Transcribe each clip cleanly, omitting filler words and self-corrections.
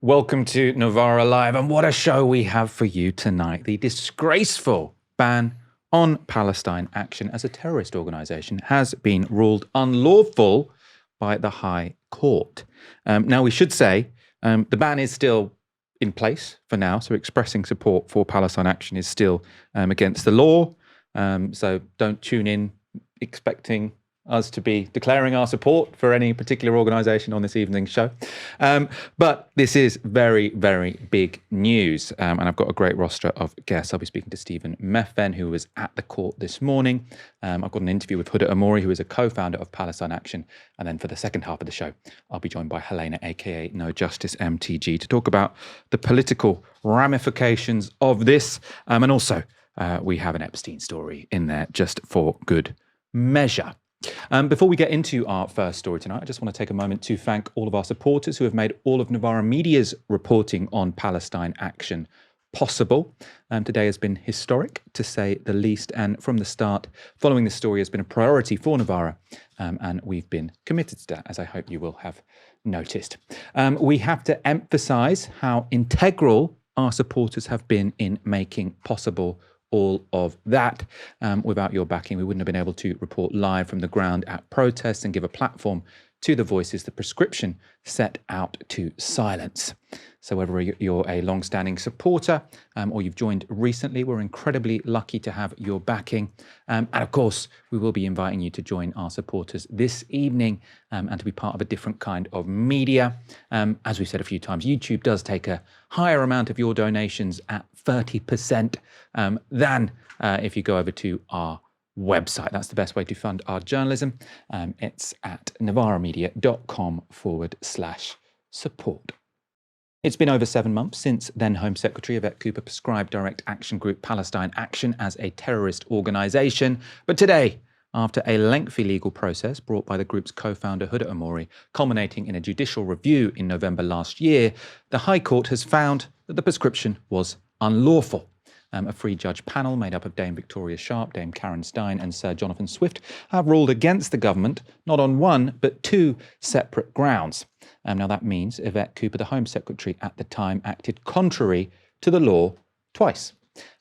Welcome to Novara Live, and what a show we have for you tonight. The disgraceful ban on Palestine Action as a terrorist organisation has been ruled unlawful by the High Court. Now, we should say the ban is still in place for now, so expressing support for Palestine Action is still against the law. So don't tune in expecting us to be declaring our support for any particular organisation on this evening's show. But this is very, very big news. And I've got a great roster of guests. I'll be speaking to Stephen Methven, who was at the court this morning. I've got an interview with Huda Amori, who is a co-founder of Palestine Action. And then for the second half of the show, I'll be joined by Helena, aka No Justice MTG, to talk about the political ramifications of this. And also, we have an Epstein story in there just for good measure. Before we get into our first story tonight, I just want to take a moment to thank all of our supporters who have made all of Novara Media's reporting on Palestine Action possible. Today has been historic, to say the least, and from the start, following this story has been a priority for Novara, and we've been committed to that, as I hope you will have noticed. We have to emphasise how integral our supporters have been in making possible all of that. Without your backing, we wouldn't have been able to report live from the ground at protests and give a platform to the voices the prescription set out to silence. So whether you're a long-standing supporter or you've joined recently, we're incredibly lucky to have your backing. And of course, we will be inviting you to join our supporters this evening and to be part of a different kind of media. As we've said a few times, YouTube does take a higher amount of your donations at 30% than if you go over to our website. That's the best way to fund our journalism. It's at novaramedia.com/support. It's been over 7 months since then Home Secretary Yvette Cooper prescribed direct action group Palestine Action as a terrorist organisation. But today, after a lengthy legal process brought by the group's co-founder Huda Amori, culminating in a judicial review in November last year, the High Court has found that the prescription was unlawful. A three-judge panel made up of Dame Victoria Sharp, Dame Karen Stein and Sir Jonathan Swift have ruled against the government, not on one, but two separate grounds. Now that means Yvette Cooper, the Home Secretary at the time, acted contrary to the law twice,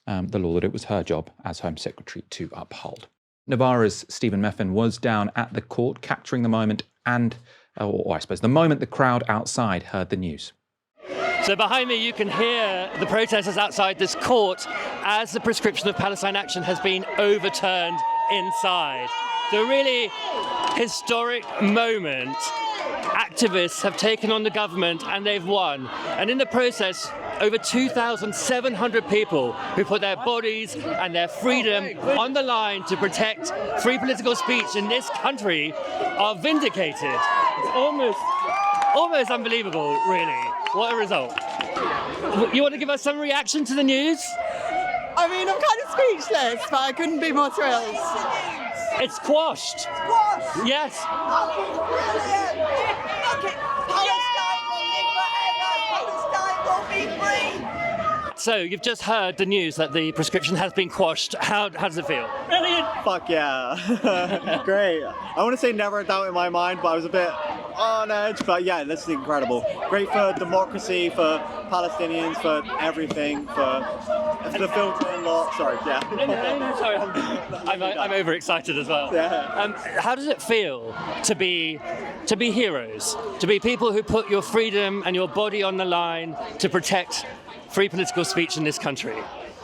the law that it was her job as Home Secretary to uphold. Novara's Stephen Methven was down at the court, capturing the moment or I suppose the moment the crowd outside heard the news. So behind me you can hear the protesters outside this court as the prescription of Palestine Action has been overturned inside. So a really historic moment. Activists have taken on the government and they've won. And in the process, over 2,700 people who put their bodies and their freedom on the line to protect free political speech in this country are vindicated. It's almost unbelievable, really. What a result. You want to give us some reaction to the news? I mean, I'm kind of speechless, but I couldn't be more thrilled. It's quashed. Squash! Yes. Oh, brilliant! Okay. Palestine will live forever. Palestine will be free. So you've just heard the news that the prescription has been quashed. How does it feel? Brilliant. Fuck yeah. Great. I want to say never a doubt in my mind, but I was a bit on edge. But yeah, this is incredible. Great for democracy, for Palestinians, for everything, for the filtering lot. Sorry, yeah. No, sorry. I'm overexcited as well. Yeah. How does it feel to be heroes? To be people who put your freedom and your body on the line to protect free political speech in this country?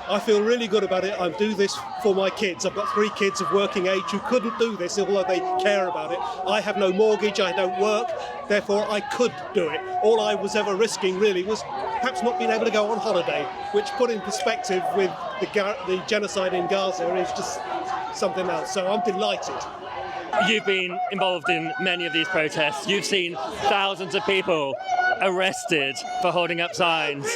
I feel really good about it. I do this for my kids. I've got 3 kids of working age who couldn't do this, although they care about it. I have no mortgage, I don't work, therefore I could do it. All I was ever risking really was perhaps not being able to go on holiday, which put in perspective with the genocide in Gaza is just something else. So I'm delighted. You've been involved in many of these protests. You've seen thousands of people arrested for holding up signs.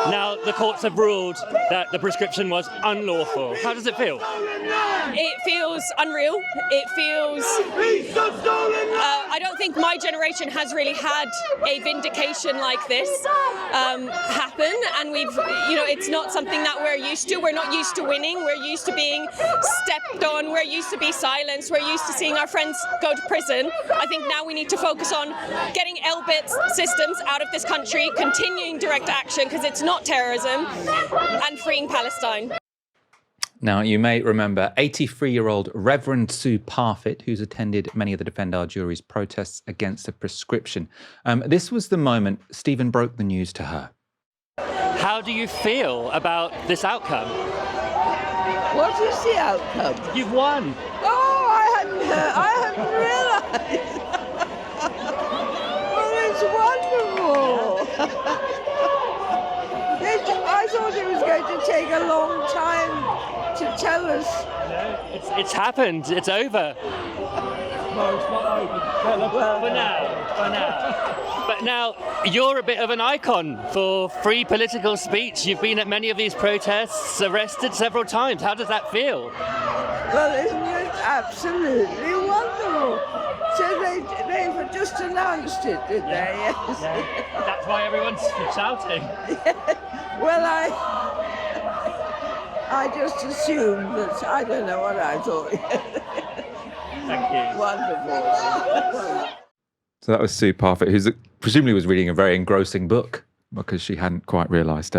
Now the courts have ruled that the prescription was unlawful. How does it feel? It feels unreal. It feels... I don't think my generation has really had a vindication like this happen, and it's not something that we're used to. We're not used to winning. We're used to being stepped on. We're used to be silenced. We're used to seeing our friends go to prison. I think now we need to focus on getting Elbit's system civilians out of this country, continuing direct action because it's not terrorism, and freeing Palestine. Now, you may remember 83-year-old Reverend Sue Parfitt, who's attended many of the Defend Our Jury's protests against the prescription. This was the moment Stephen broke the news to her. How do you feel about this outcome? What is the outcome? You've won. Oh, I hadn't realised. Well, it's wonderful. I thought it was going to take a long time to tell us. It's happened. It's over. No, it's not over. For now. But now, you're a bit of an icon for free political speech. You've been at many of these protests, arrested several times. How does that feel? Well, isn't it absolutely wonderful? So they just announced it, did they? Yes. Yeah. That's why everyone's shouting. Well, I just assumed that, I don't know what I thought. Thank you. Wonderful. So that was Sue Parfitt, who presumably was reading a very engrossing book because she hadn't quite realised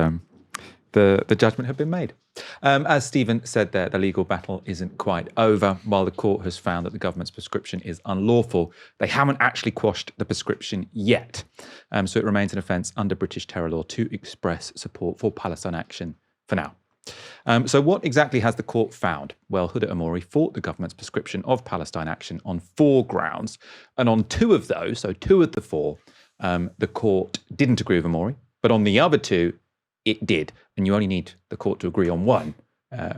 the judgment had been made. As Stephen said there, the legal battle isn't quite over. While the court has found that the government's prescription is unlawful, they haven't actually quashed the prescription yet. So it remains an offence under British terror law to express support for Palestine Action for now. So what exactly has the court found? Well, Huda Amori fought the government's prescription of Palestine Action on 4 grounds. And on 2 of those, so 2 of the 4, the court didn't agree with Amori. But on the other 2, it did. And you only need the court to agree on 1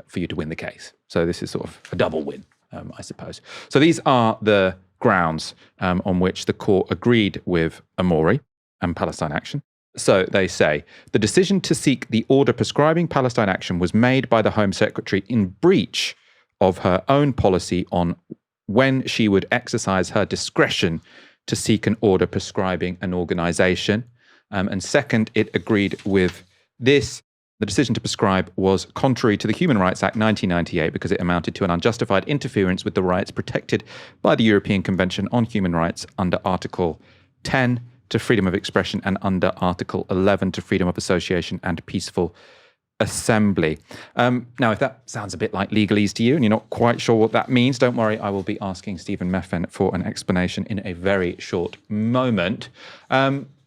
for you to win the case. So this is sort of a double win, I suppose. So these are the grounds on which the court agreed with Amori and Palestine Action. So they say, the decision to seek the order prescribing Palestine Action was made by the Home Secretary in breach of her own policy on when she would exercise her discretion to seek an order prescribing an organisation. And second, it agreed with this. The decision to prescribe was contrary to the Human Rights Act 1998 because it amounted to an unjustified interference with the rights protected by the European Convention on Human Rights under Article 10 to freedom of expression and under Article 11 to freedom of association and peaceful assembly. Now, if that sounds a bit like legalese to you and you're not quite sure what that means, don't worry, I will be asking Stephen Methven for an explanation in a very short moment.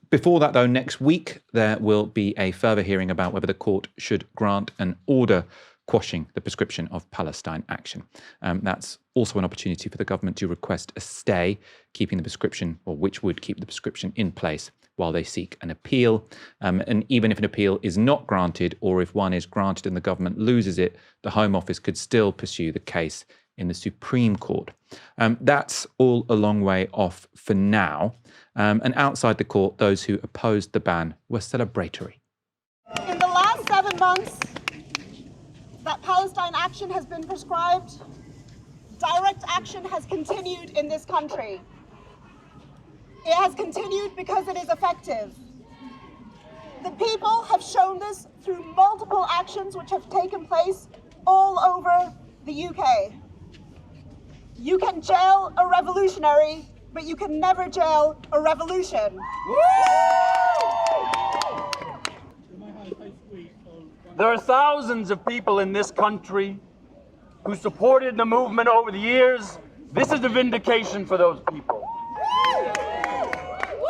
Before that, though, next week, there will be a further hearing about whether the court should grant an order quashing the prescription of Palestine Action. That's also an opportunity for the government to request a stay, keeping the prescription, or which would keep the prescription in place while they seek an appeal. And even if an appeal is not granted, or if one is granted and the government loses it, the Home Office could still pursue the case in the Supreme Court. That's all a long way off for now. And outside the court, those who opposed the ban were celebratory. In the last 7 months that Palestine Action has been prescribed, direct action has continued in this country. It has continued because it is effective. The people have shown this through multiple actions which have taken place all over the UK. You can jail a revolutionary, but you can never jail a revolution. There are thousands of people in this country who supported the movement over the years. This is a vindication for those people.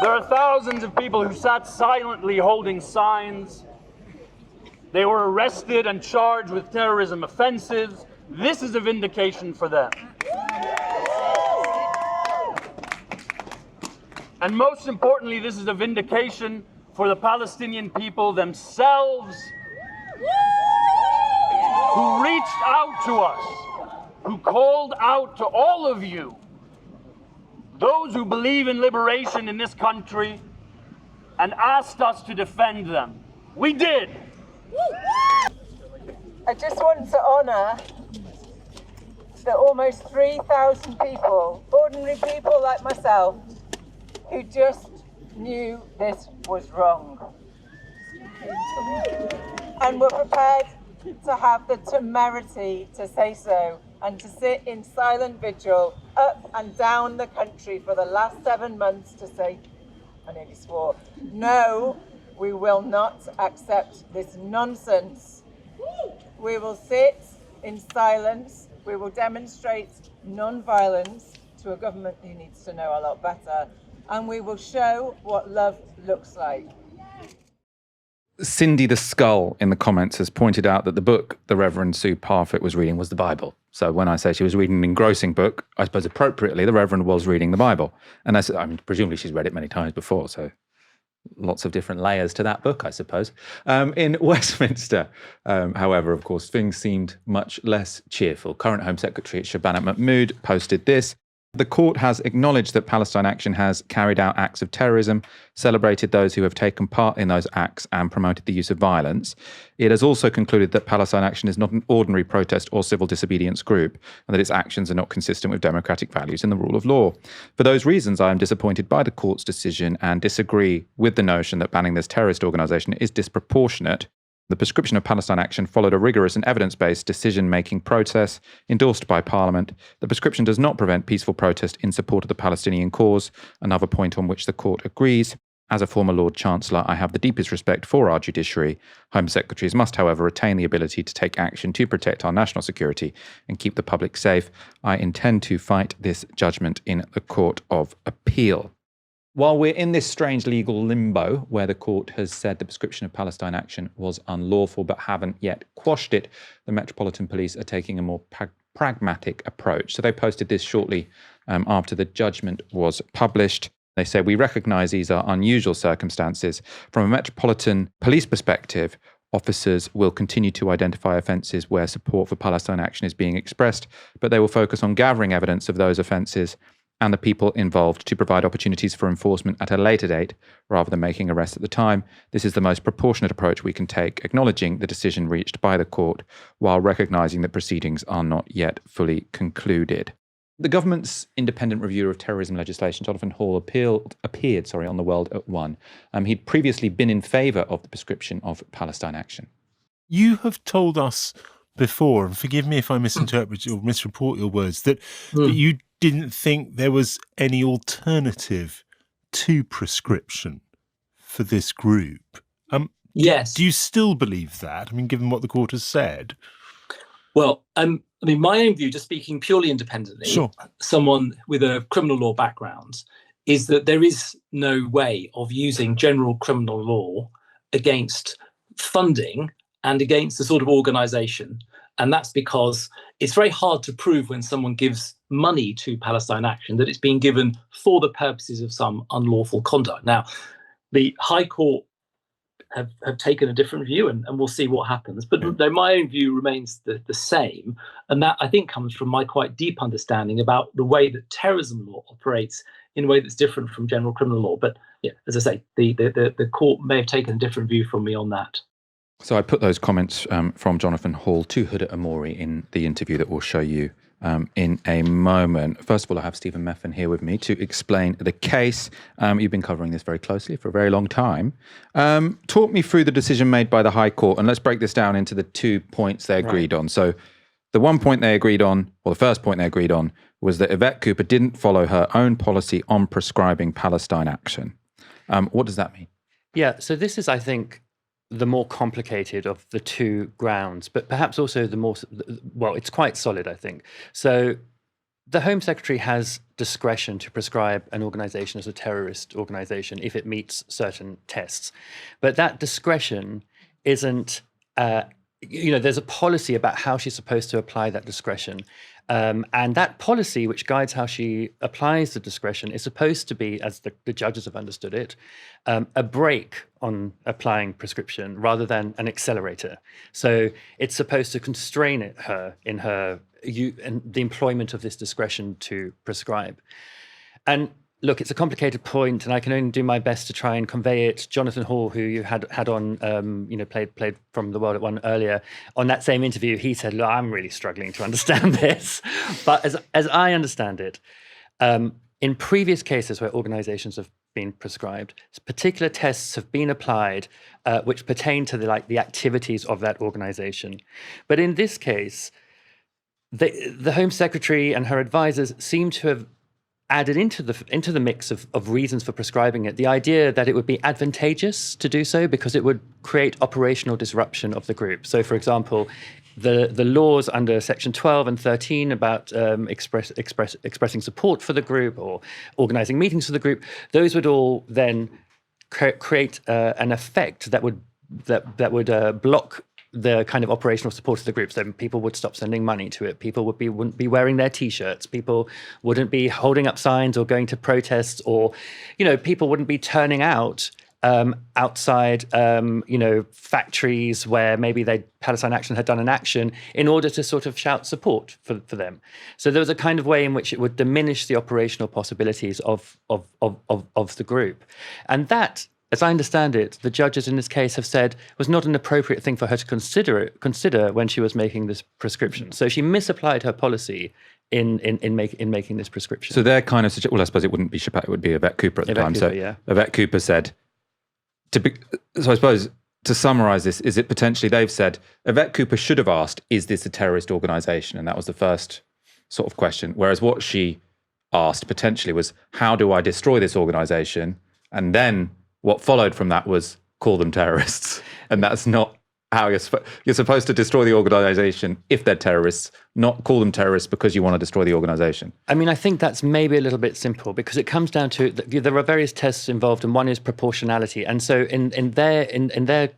There are thousands of people who sat silently holding signs. They were arrested and charged with terrorism offenses. This is a vindication for them. And most importantly, this is a vindication for the Palestinian people themselves, who reached out to us, who called out to all of you, those who believe in liberation in this country, and asked us to defend them. We did. I just want to honour the almost 3,000 people, ordinary people like myself, who just knew this was wrong and were prepared to have the temerity to say so and to sit in silent vigil up and down the country for the last 7 months to say, I nearly swore. No, we will not accept this nonsense. We will sit in silence. We will demonstrate non-violence to a government who needs to know a lot better. And we will show what love looks like. Cindy the Skull in the comments has pointed out that the book the Reverend Sue Parfitt was reading was the Bible. So when I say she was reading an engrossing book, I suppose appropriately the Reverend was reading the Bible. And presumably she's read it many times before, so lots of different layers to that book, I suppose. In Westminster, however, of course, things seemed much less cheerful. Current Home Secretary Shabana Mahmood posted this. The court has acknowledged that Palestine Action has carried out acts of terrorism, celebrated those who have taken part in those acts and promoted the use of violence. It has also concluded that Palestine Action is not an ordinary protest or civil disobedience group, and that its actions are not consistent with democratic values and the rule of law. For those reasons, I am disappointed by the court's decision and disagree with the notion that banning this terrorist organisation is disproportionate. The prescription of Palestine Action followed a rigorous and evidence-based decision-making process endorsed by Parliament. The prescription does not prevent peaceful protest in support of the Palestinian cause, another point on which the court agrees. As a former Lord Chancellor, I have the deepest respect for our judiciary. Home Secretaries must, however, retain the ability to take action to protect our national security and keep the public safe. I intend to fight this judgment in the Court of Appeal. While we're in this strange legal limbo where the court has said the prescription of Palestine Action was unlawful but haven't yet quashed it, the Metropolitan Police are taking a more pragmatic approach. So they posted this shortly after the judgment was published. They say, we recognise these are unusual circumstances. From a Metropolitan Police perspective, officers will continue to identify offences where support for Palestine Action is being expressed, but they will focus on gathering evidence of those offences and the people involved to provide opportunities for enforcement at a later date rather than making arrests at the time. This is the most proportionate approach we can take, acknowledging the decision reached by the court while recognising that proceedings are not yet fully concluded. The government's independent reviewer of terrorism legislation, Jonathan Hall, appeared on The World at 1. He'd previously been in favour of the prescription of Palestine Action. You have told us before, and forgive me if I misinterpret or misreport your words, that you didn't think there was any alternative to prescription for this group. Yes. Do you still believe that? I mean, given what the court has said? Well, my own view, just speaking purely independently, sure, someone with a criminal law background, is that there is no way of using general criminal law against funding and against the sort of organisation. And that's because it's very hard to prove when someone gives money to Palestine Action that it's being given for the purposes of some unlawful conduct. Now, the High Court have taken a different view, and we'll see what happens. But my own view remains the same. And that, I think, comes from my quite deep understanding about the way that terrorism law operates in a way that's different from general criminal law. But yeah, as I say, the court may have taken a different view from me on that. So I put those comments from Jonathan Hall to Huda Amori in the interview that we'll show you in a moment. First of all, I have Stephen Methven here with me to explain the case. You've been covering this very closely for a very long time. Talk me through the decision made by the High Court, and let's break this down into the 2 points they agreed on. So the one point they agreed on, or the first point they agreed on, was that Yvette Cooper didn't follow her own policy on prescribing Palestine Action. What does that mean? Yeah, so this is, I think, the more complicated of the two grounds, but perhaps also the more, well, it's quite solid, I think. So the Home Secretary has discretion to prescribe an organisation as a terrorist organisation if it meets certain tests. But that discretion isn't, there's a policy about how she's supposed to apply that discretion. And that policy, which guides how she applies the discretion, is supposed to be, as the judges have understood it, a brake on applying prescription rather than an accelerator. So it's supposed to constrain her in the employment of this discretion to prescribe. And look, it's a complicated point, and I can only do my best to try and convey it. Jonathan Hall, who you had on, played from The World at 1 earlier, on that same interview, he said, look, I'm really struggling to understand this. But as I understand it, in previous cases where organizations have been prescribed, particular tests have been applied which pertain to the activities of that organization. But in this case, the Home Secretary and her advisors seem to have added into the mix of reasons for prescribing it the idea that it would be advantageous to do so because it would create operational disruption of the group. So, for example, the laws under Section 12 and 13 about expressing support for the group or organising meetings for the group, those would all then create an effect that would block the kind of operational support of the group. So people would stop sending money to it. People wouldn't be wearing their T-shirts. People wouldn't be holding up signs or going to protests, or, people wouldn't be turning out outside, factories where maybe Palestine Action had done an action in order to sort of shout support for them. So there was a kind of way in which it would diminish the operational possibilities of the group, and as I understand it, the judges in this case have said was not an appropriate thing for her to consider when she was making this prescription. So she misapplied her policy in making this prescription. So they're kind of, well, I suppose it wouldn't be Chapat, it would be Yvette Cooper at the time. Cooper, yeah. Yvette Cooper said, so I suppose to summarise this, is it potentially they've said, Yvette Cooper should have asked, is this a terrorist organisation? And that was the first sort of question. Whereas what she asked potentially was, how do I destroy this organisation? And then what followed from that was call them terrorists. And that's not how you're supposed to destroy the organisation if they're terrorists, not call them terrorists because you want to destroy the organisation. I mean, I think that's maybe a little bit simple because it comes down to there are various tests involved, and one is proportionality. And so in their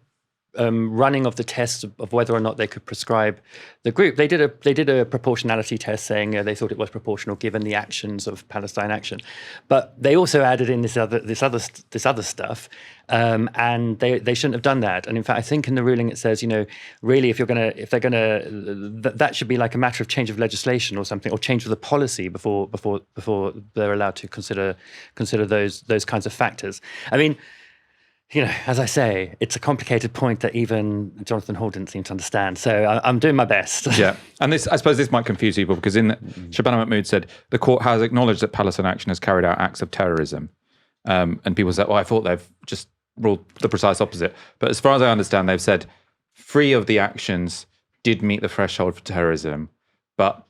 running of the test of whether or not they could prescribe the group, they did a proportionality test saying they thought it was proportional given the actions of Palestine Action, but they also added in this other stuff, and they shouldn't have done that. And in fact, I think in the ruling it says, really, if they're gonna, that should be like a matter of change of legislation or something, or change of the policy before they're allowed to consider those kinds of factors. I mean, as I say, it's a complicated point that even Jonathan Hall didn't seem to understand. So I'm doing my best. Yeah. And I suppose this might confuse people because Shabana Mahmood said, the court has acknowledged that Palestine Action has carried out acts of terrorism. And people said, well, I thought they've just ruled the precise opposite. But as far as I understand, they've said 3 of the actions did meet the threshold for terrorism. But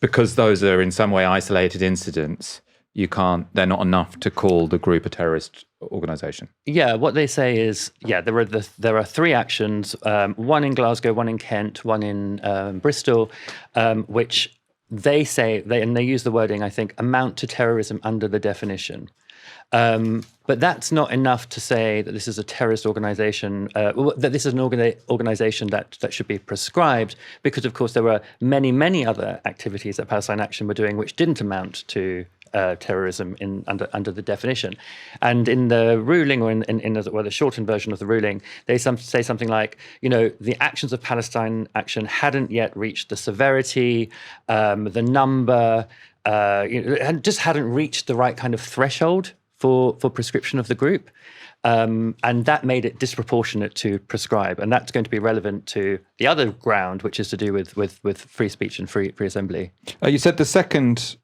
because those are in some way isolated incidents, they're not enough to call the group a terrorist organisation. Yeah, what they say is, there are 3 actions, one in Glasgow, one in Kent, one in Bristol, which they say, they use the wording, I think, amount to terrorism under the definition. But that's not enough to say that this is a terrorist organisation, that this is an organisation that should be prescribed, because, of course, there were many, many other activities that Palestine Action were doing which didn't amount to terrorism under the definition. And in the ruling, or in the shortened version of the ruling, they say something like, the actions of Palestine Action hadn't yet reached the severity, the number, and just hadn't reached the right kind of threshold for prescription of the group. And that made it disproportionate to prescribe. And that's going to be relevant to the other ground, which is to do with free speech and free assembly. You said the second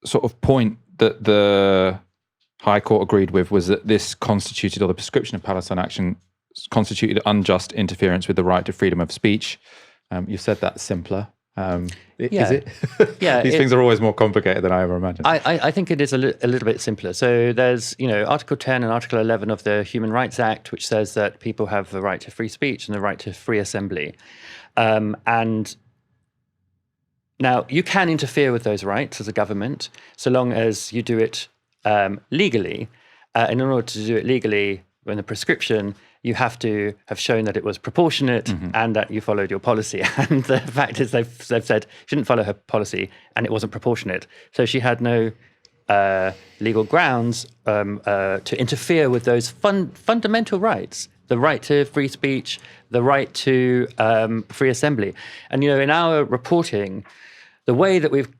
sort of point that the High Court agreed with was that this constituted, or the prescription of Palestine Action constituted, unjust interference with the right to freedom of speech. You said that simpler. Is it? Yeah. These things are always more complicated than I ever imagined. I think it is a little bit simpler. So there's, Article 10 and Article 11 of the Human Rights Act, which says that people have the right to free speech and the right to free assembly. And now, you can interfere with those rights as a government, so long as you do it legally. And in order to do it legally, in the prescription, you have to have shown that it was proportionate and that you followed your policy. And the fact is, they've said she didn't follow her policy and it wasn't proportionate. So she had no legal grounds to interfere with those fundamental rights. The right to free speech, the right to free assembly. And, in our reporting, the way that we've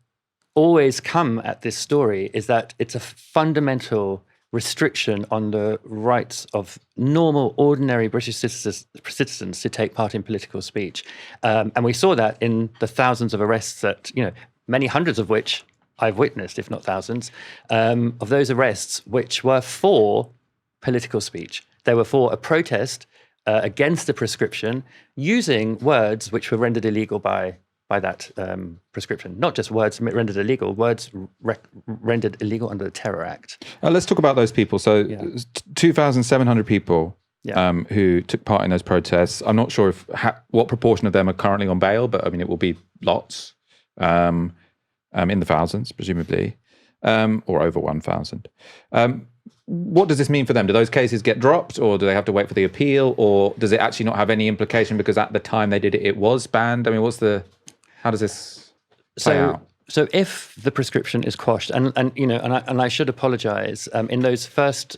always come at this story is that it's a fundamental restriction on the rights of normal, ordinary British citizens to take part in political speech. And we saw that in the thousands of arrests that, many hundreds of which I've witnessed, if not thousands, of those arrests which were for political speech. They were for a protest against the prescription, using words which were rendered illegal by by that prescription. Not just words rendered illegal, words rendered illegal under the Terror Act. Let's talk about those people. So 2,700 people who took part in those protests. I'm not sure what proportion of them are currently on bail, but I mean, it will be lots, in the thousands, presumably, or over 1,000. What does this mean for them? Do those cases get dropped, or do they have to wait for the appeal, or does it actually not have any implication because at the time they did it, it was banned? I mean, how does this play out? So if the prescription is quashed, and I should apologise, in those first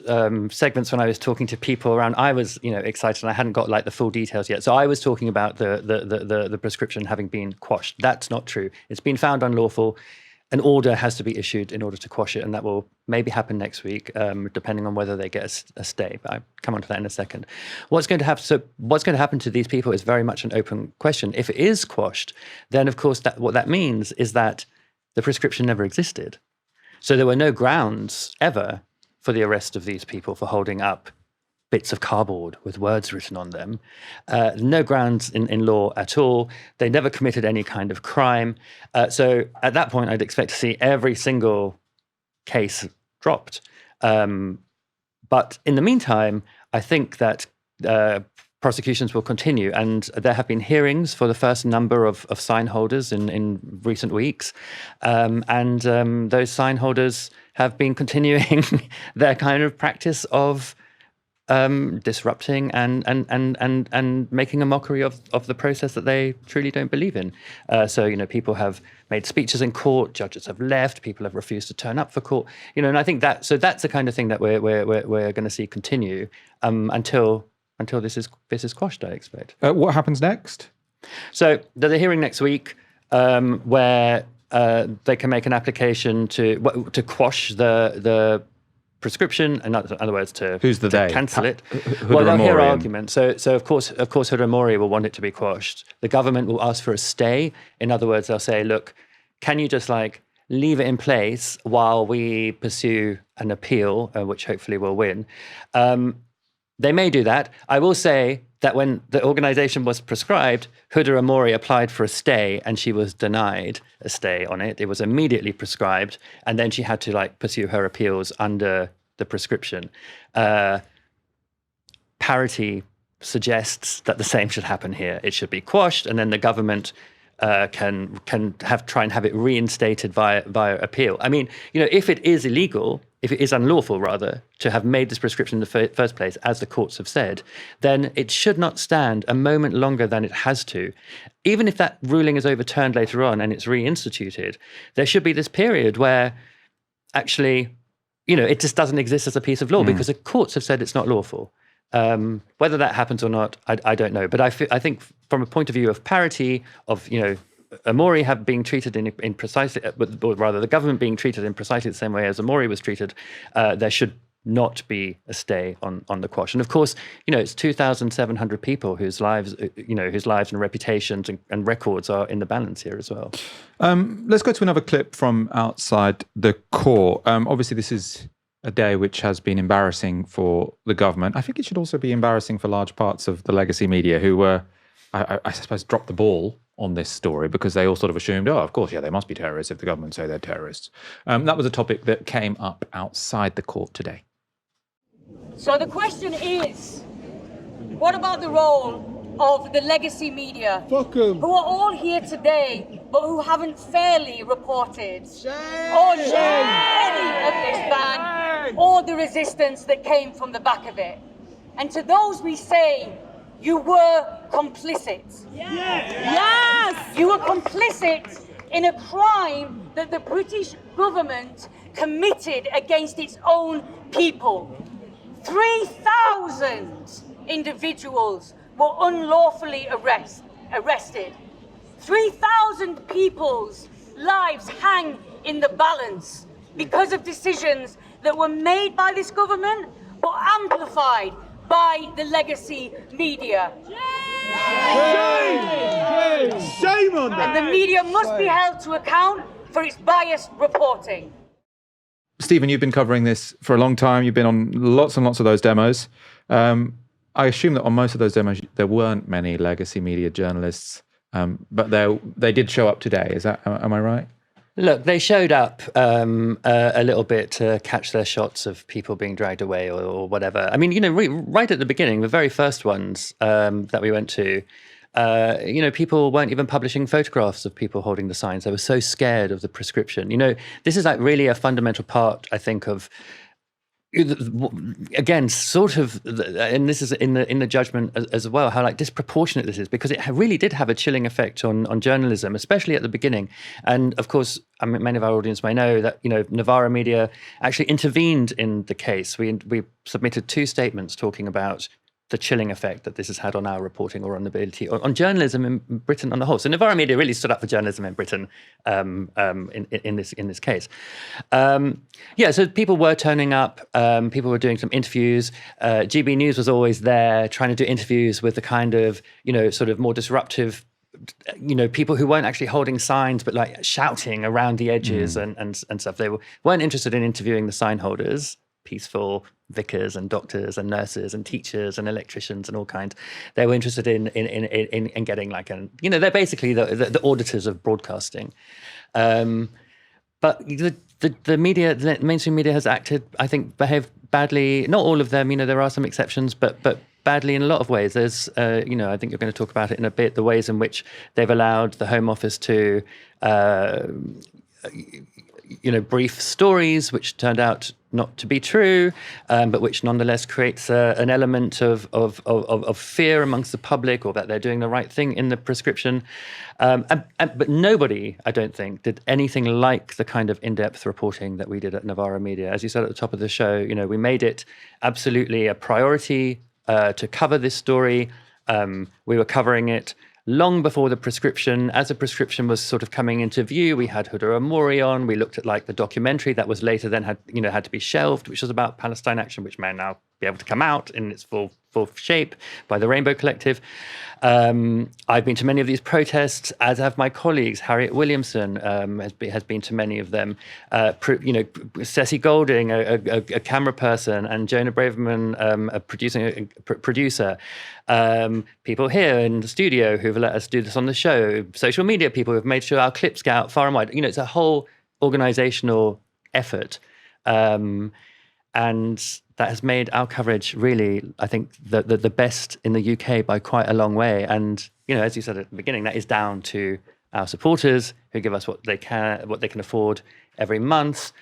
segments when I was talking to people around, I was excited and I hadn't got like the full details yet. So I was talking about the prescription having been quashed. That's not true. It's been found unlawful. An order has to be issued in order to quash it, and that will maybe happen next week, depending on whether they get a stay. But I'll come on to that in a second. What's going to happen to these people is very much an open question. If it is quashed, then of course what that means is that the prescription never existed. So there were no grounds ever for the arrest of these people for holding up bits of cardboard with words written on them. No grounds in law at all. They never committed any kind of crime. So at that point, I'd expect to see every single case dropped. But in the meantime, I think that prosecutions will continue. And there have been hearings for the first number of sign holders in recent weeks. And those sign holders have been continuing their kind of practice of disrupting and making a mockery of the process that they truly don't believe in. So people have made speeches in court, judges have left, people have refused to turn up for court. And I think that's the kind of thing that we're going to see continue until this is quashed, I expect. What happens next? So there's a hearing next week where they can make an application to quash the prescription, in other words, to cancel it. Well, they'll hear arguments. So of course, Huda Amori will want it to be quashed. The government will ask for a stay. In other words, they'll say, look, can you just leave it in place while we pursue an appeal, which hopefully we'll win. They may do that. I will say that when the organization was prescribed, Huda Amori applied for a stay and she was denied a stay on it. It was immediately prescribed, and then she had to pursue her appeals under the prescription. Parity suggests that the same should happen here. It should be quashed, and then the government can try and have it reinstated via appeal. I mean, if it is illegal, if it is unlawful rather, to have made this prescription in the first place, as the courts have said, then it should not stand a moment longer than it has to. Even if that ruling is overturned later on and it's reinstituted, there should be this period where actually, it just doesn't exist as a piece of law because the courts have said it's not lawful. Whether that happens or not, I don't know. But I think from a point of view of parity, of Amori have being treated in precisely, or rather the government being treated in precisely the same way as Amori was treated, there should not be a stay on the quash. And of course, it's 2,700 people whose lives and reputations and records are in the balance here as well. Let's go to another clip from outside the court. Obviously, this is a day which has been embarrassing for the government. I think it should also be embarrassing for large parts of the legacy media who were, I suppose, dropped the ball on this story because they all sort of assumed, of course, they must be terrorists if the government say they're terrorists. That was a topic that came up outside the court today. So the question is, what about the role of the legacy media, who are all here today, but who haven't fairly reported or shared any of this ban or the resistance that came from the back of it? And to those we say, you were complicit. Yes! You were complicit in a crime that the British government committed against its own people. 3,000 individuals were unlawfully arrested. 3,000 people's lives hang in the balance because of decisions that were made by this government but amplified by the legacy media. Shame on them! And the media must be held to account for its biased reporting. Stephen, you've been covering this for a long time. You've been on lots and lots of those demos. I assume that on most of those demos, there weren't many legacy media journalists but they did show up today. Am I right? Look, they showed up a little bit to catch their shots of people being dragged away or whatever. I mean, right at the beginning, the very first ones that we went to, people weren't even publishing photographs of people holding the signs. They were so scared of the prescription. This is like really a fundamental part, I think, of, again, sort of, and this is in the judgment as well, how like disproportionate this is, because it really did have a chilling effect on journalism, especially at the beginning. And of course, I mean, many of our audience may know that Novara Media actually intervened in the case. We submitted 2 statements talking about the chilling effect that this has had on our reporting or on the ability on journalism in Britain on the whole. So Novara Media really stood up for journalism in Britain in this case. So people were turning up. People were doing some interviews. GB News was always there trying to do interviews with the kind of sort of more disruptive people who weren't actually holding signs but like shouting around the edges and stuff. They weren't interested in interviewing the sign holders, peaceful vicars and doctors and nurses and teachers and electricians and all kinds. They were interested in getting like they're basically the auditors of broadcasting. But the media, the mainstream media, has acted, I think, behaved badly. Not all of them, there are some exceptions, but badly in a lot of ways. There's, I think you're going to talk about it in a bit, the ways in which they've allowed the Home Office to, brief stories which turned out not to be true, but which nonetheless creates an element of fear amongst the public, or that they're doing the right thing in the prescription. But nobody, I don't think, did anything like the kind of in-depth reporting that we did at Novara Media. As you said at the top of the show, we made it absolutely a priority to cover this story. We were covering it long before the prescription. As the prescription was sort of coming into view, we had Huda Amori on. We looked at like the documentary that was later then had to be shelved, which was about Palestine Action, which may now be able to come out in its full shape by the Rainbow Collective. I've been to many of these protests, as have my colleagues. Harriet Williamson has been to many of them. Ceci Golding, a camera person, and Jonah Braverman, a producer. People here in the studio who've let us do this on the show. Social media people who've made sure our clips go out far and wide. It's a whole organizational effort. And that has made our coverage really, I think, the best in the UK by quite a long way. And, as you said at the beginning, that is down to our supporters who give us what they can afford every month,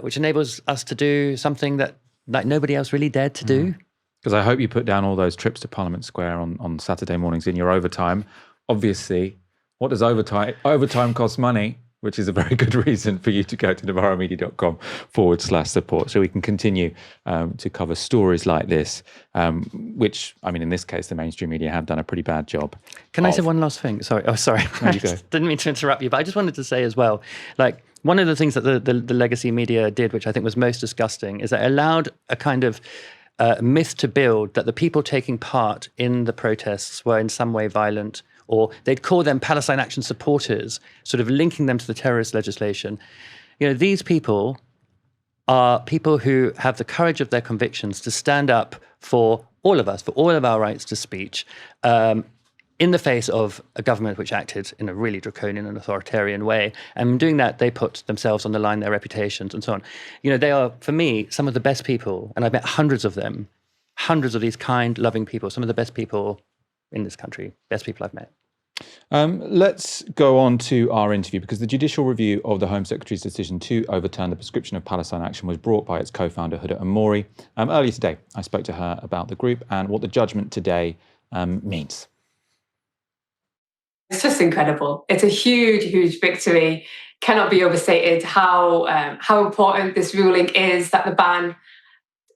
which enables us to do something that like nobody else really dared to do. Because I hope you put down all those trips to Parliament Square on Saturday mornings in your overtime. Obviously, what does overtime? Overtime costs money, which is a very good reason for you to go to novaramedia.com/support, so we can continue to cover stories like this, which, I mean, in this case, the mainstream media have done a pretty bad job. Can I say one last thing? Sorry. Oh, sorry. There you go. Didn't mean to interrupt you, but I just wanted to say as well, like, one of the things that the legacy media did, which I think was most disgusting, is that it allowed a kind of myth to build that the people taking part in the protests were in some way violent, or they'd call them Palestine Action supporters, sort of linking them to the terrorist legislation. These people are people who have the courage of their convictions to stand up for all of us, for all of our rights to speech, in the face of a government which acted in a really draconian and authoritarian way. And in doing that, they put themselves on the line, their reputations and so on. They are, for me, some of the best people, and I've met hundreds of them, hundreds of these kind, loving people, some of the best people in this country, best people I've met. Let's go on to our interview, because the judicial review of the Home Secretary's decision to overturn the prescription of Palestine Action was brought by its co-founder, Huda Amori. Earlier today, I spoke to her about the group and what the judgment today means. It's just incredible. It's a huge, huge victory. Cannot be overstated how important this ruling is, that the ban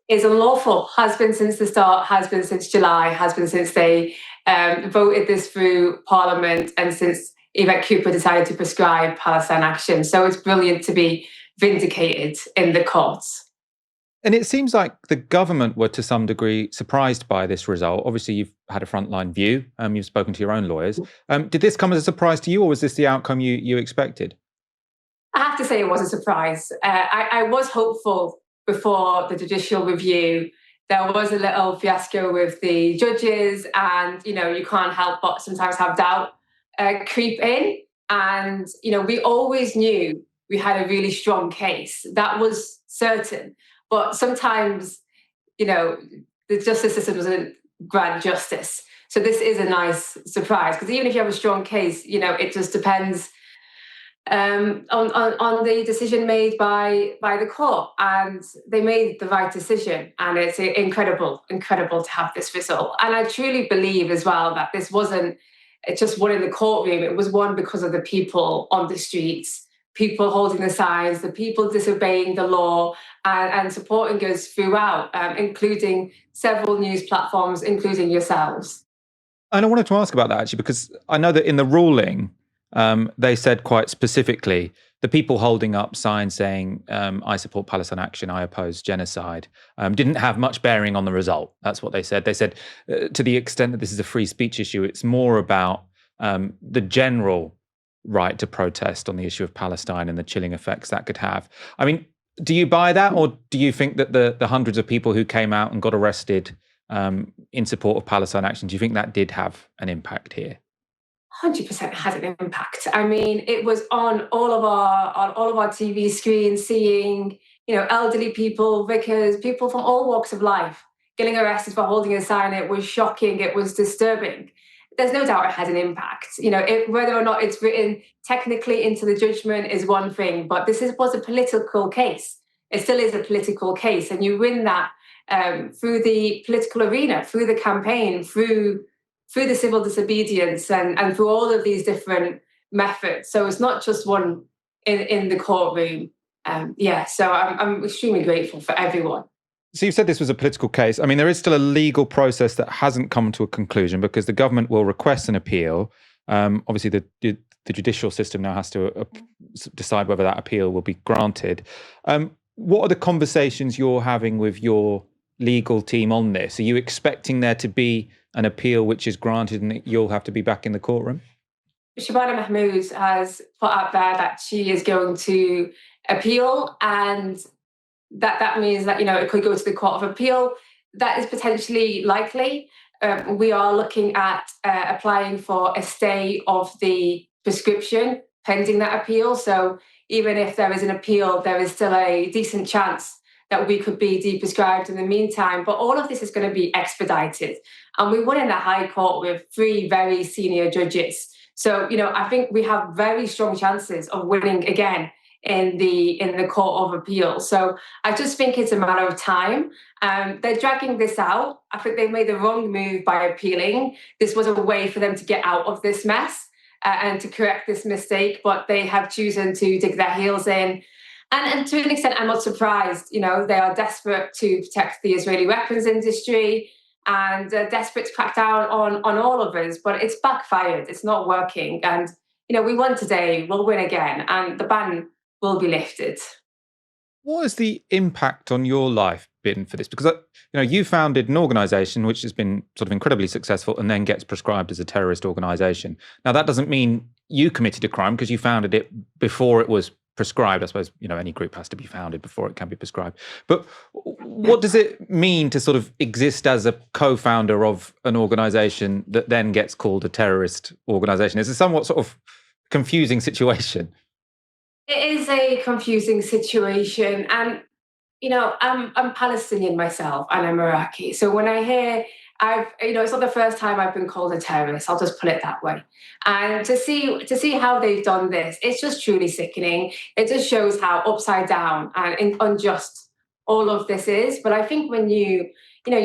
is unlawful, has been since the start, has been since July, has been since they voted this through Parliament and since Yvette Cooper decided to prescribe Palestine Action. So it's brilliant to be vindicated in the courts. And it seems like the government were to some degree surprised by this result. Obviously, you've had a frontline view. You've spoken to your own lawyers. Did this come as a surprise to you, or was this the outcome you expected? I have to say it was a surprise. I was hopeful before the judicial review. There was a little fiasco with the judges, and you can't help but sometimes have doubt creep in. And, we always knew we had a really strong case. That was certain. But sometimes, the justice system doesn't grant justice. So this is a nice surprise, because even if you have a strong case, it just depends on the decision made by the court, and they made the right decision, and it's incredible to have this result. And I truly believe as well that this wasn't just one in the courtroom, it was one because of the people on the streets, people holding the signs, the people disobeying the law, and supporting us throughout, including several news platforms, including yourselves. And I wanted to ask about that, actually, because I know that in the ruling, they said quite specifically, the people holding up signs saying, I support Palestine Action, I oppose genocide, didn't have much bearing on the result. That's what they said. They said, to the extent that this is a free speech issue, it's more about the general right to protest on the issue of Palestine and the chilling effects that could have. I mean, do you buy that, or do you think that the hundreds of people who came out and got arrested in support of Palestine Action, do you think that did have an impact here? 100% has an impact. I mean, it was on all of our TV screens, seeing, elderly people, vicars, people from all walks of life getting arrested for holding a sign. It was shocking. It was disturbing. There's no doubt it has an impact. Whether or not it's written technically into the judgment is one thing, but this was a political case. It still is a political case, and you win that through the political arena, through the campaign, through the civil disobedience, and through all of these different methods. So it's not just one in the courtroom. So I'm extremely grateful for everyone. So you've said this was a political case. I mean, there is still a legal process that hasn't come to a conclusion, because the government will request an appeal. Obviously, the judicial system now has to decide whether that appeal will be granted. What are the conversations you're having with your legal team on this? Are you expecting there to be an appeal which is granted and you'll have to be back in the courtroom? Shabana Mahmood has put out there that she is going to appeal, and that means that it could go to the Court of Appeal. That is potentially likely. We are looking at applying for a stay of the prescription pending that appeal. So even if there is an appeal, there is still a decent chance that we could be deprescribed in the meantime. But all of this is going to be expedited. And we won in the High Court with 3 very senior judges. So, I think we have very strong chances of winning again in the Court of Appeal. So I just think it's a matter of time. They're dragging this out. I think they've made the wrong move by appealing. This was a way for them to get out of this mess and to correct this mistake, but they have chosen to dig their heels in. And to an extent, I'm not surprised. They are desperate to protect the Israeli weapons industry and desperate to crack down on all of us. But it's backfired. It's not working. And, we won today. We'll win again. And the ban will be lifted. What has the impact on your life been for this? Because, you founded an organisation which has been sort of incredibly successful and then gets prescribed as a terrorist organisation. Now, that doesn't mean you committed a crime, because you founded it before it was prescribed. I suppose, any group has to be founded before it can be prescribed. But what does it mean to sort of exist as a co-founder of an organisation that then gets called a terrorist organisation? It's a somewhat sort of confusing situation. It is a confusing situation. And, I'm Palestinian myself and I'm Iraqi. So when I hear it's not the first time I've been called a terrorist. I'll just put it that way. And to see how they've done this, it's just truly sickening. It just shows how upside down and unjust all of this is. But I think when you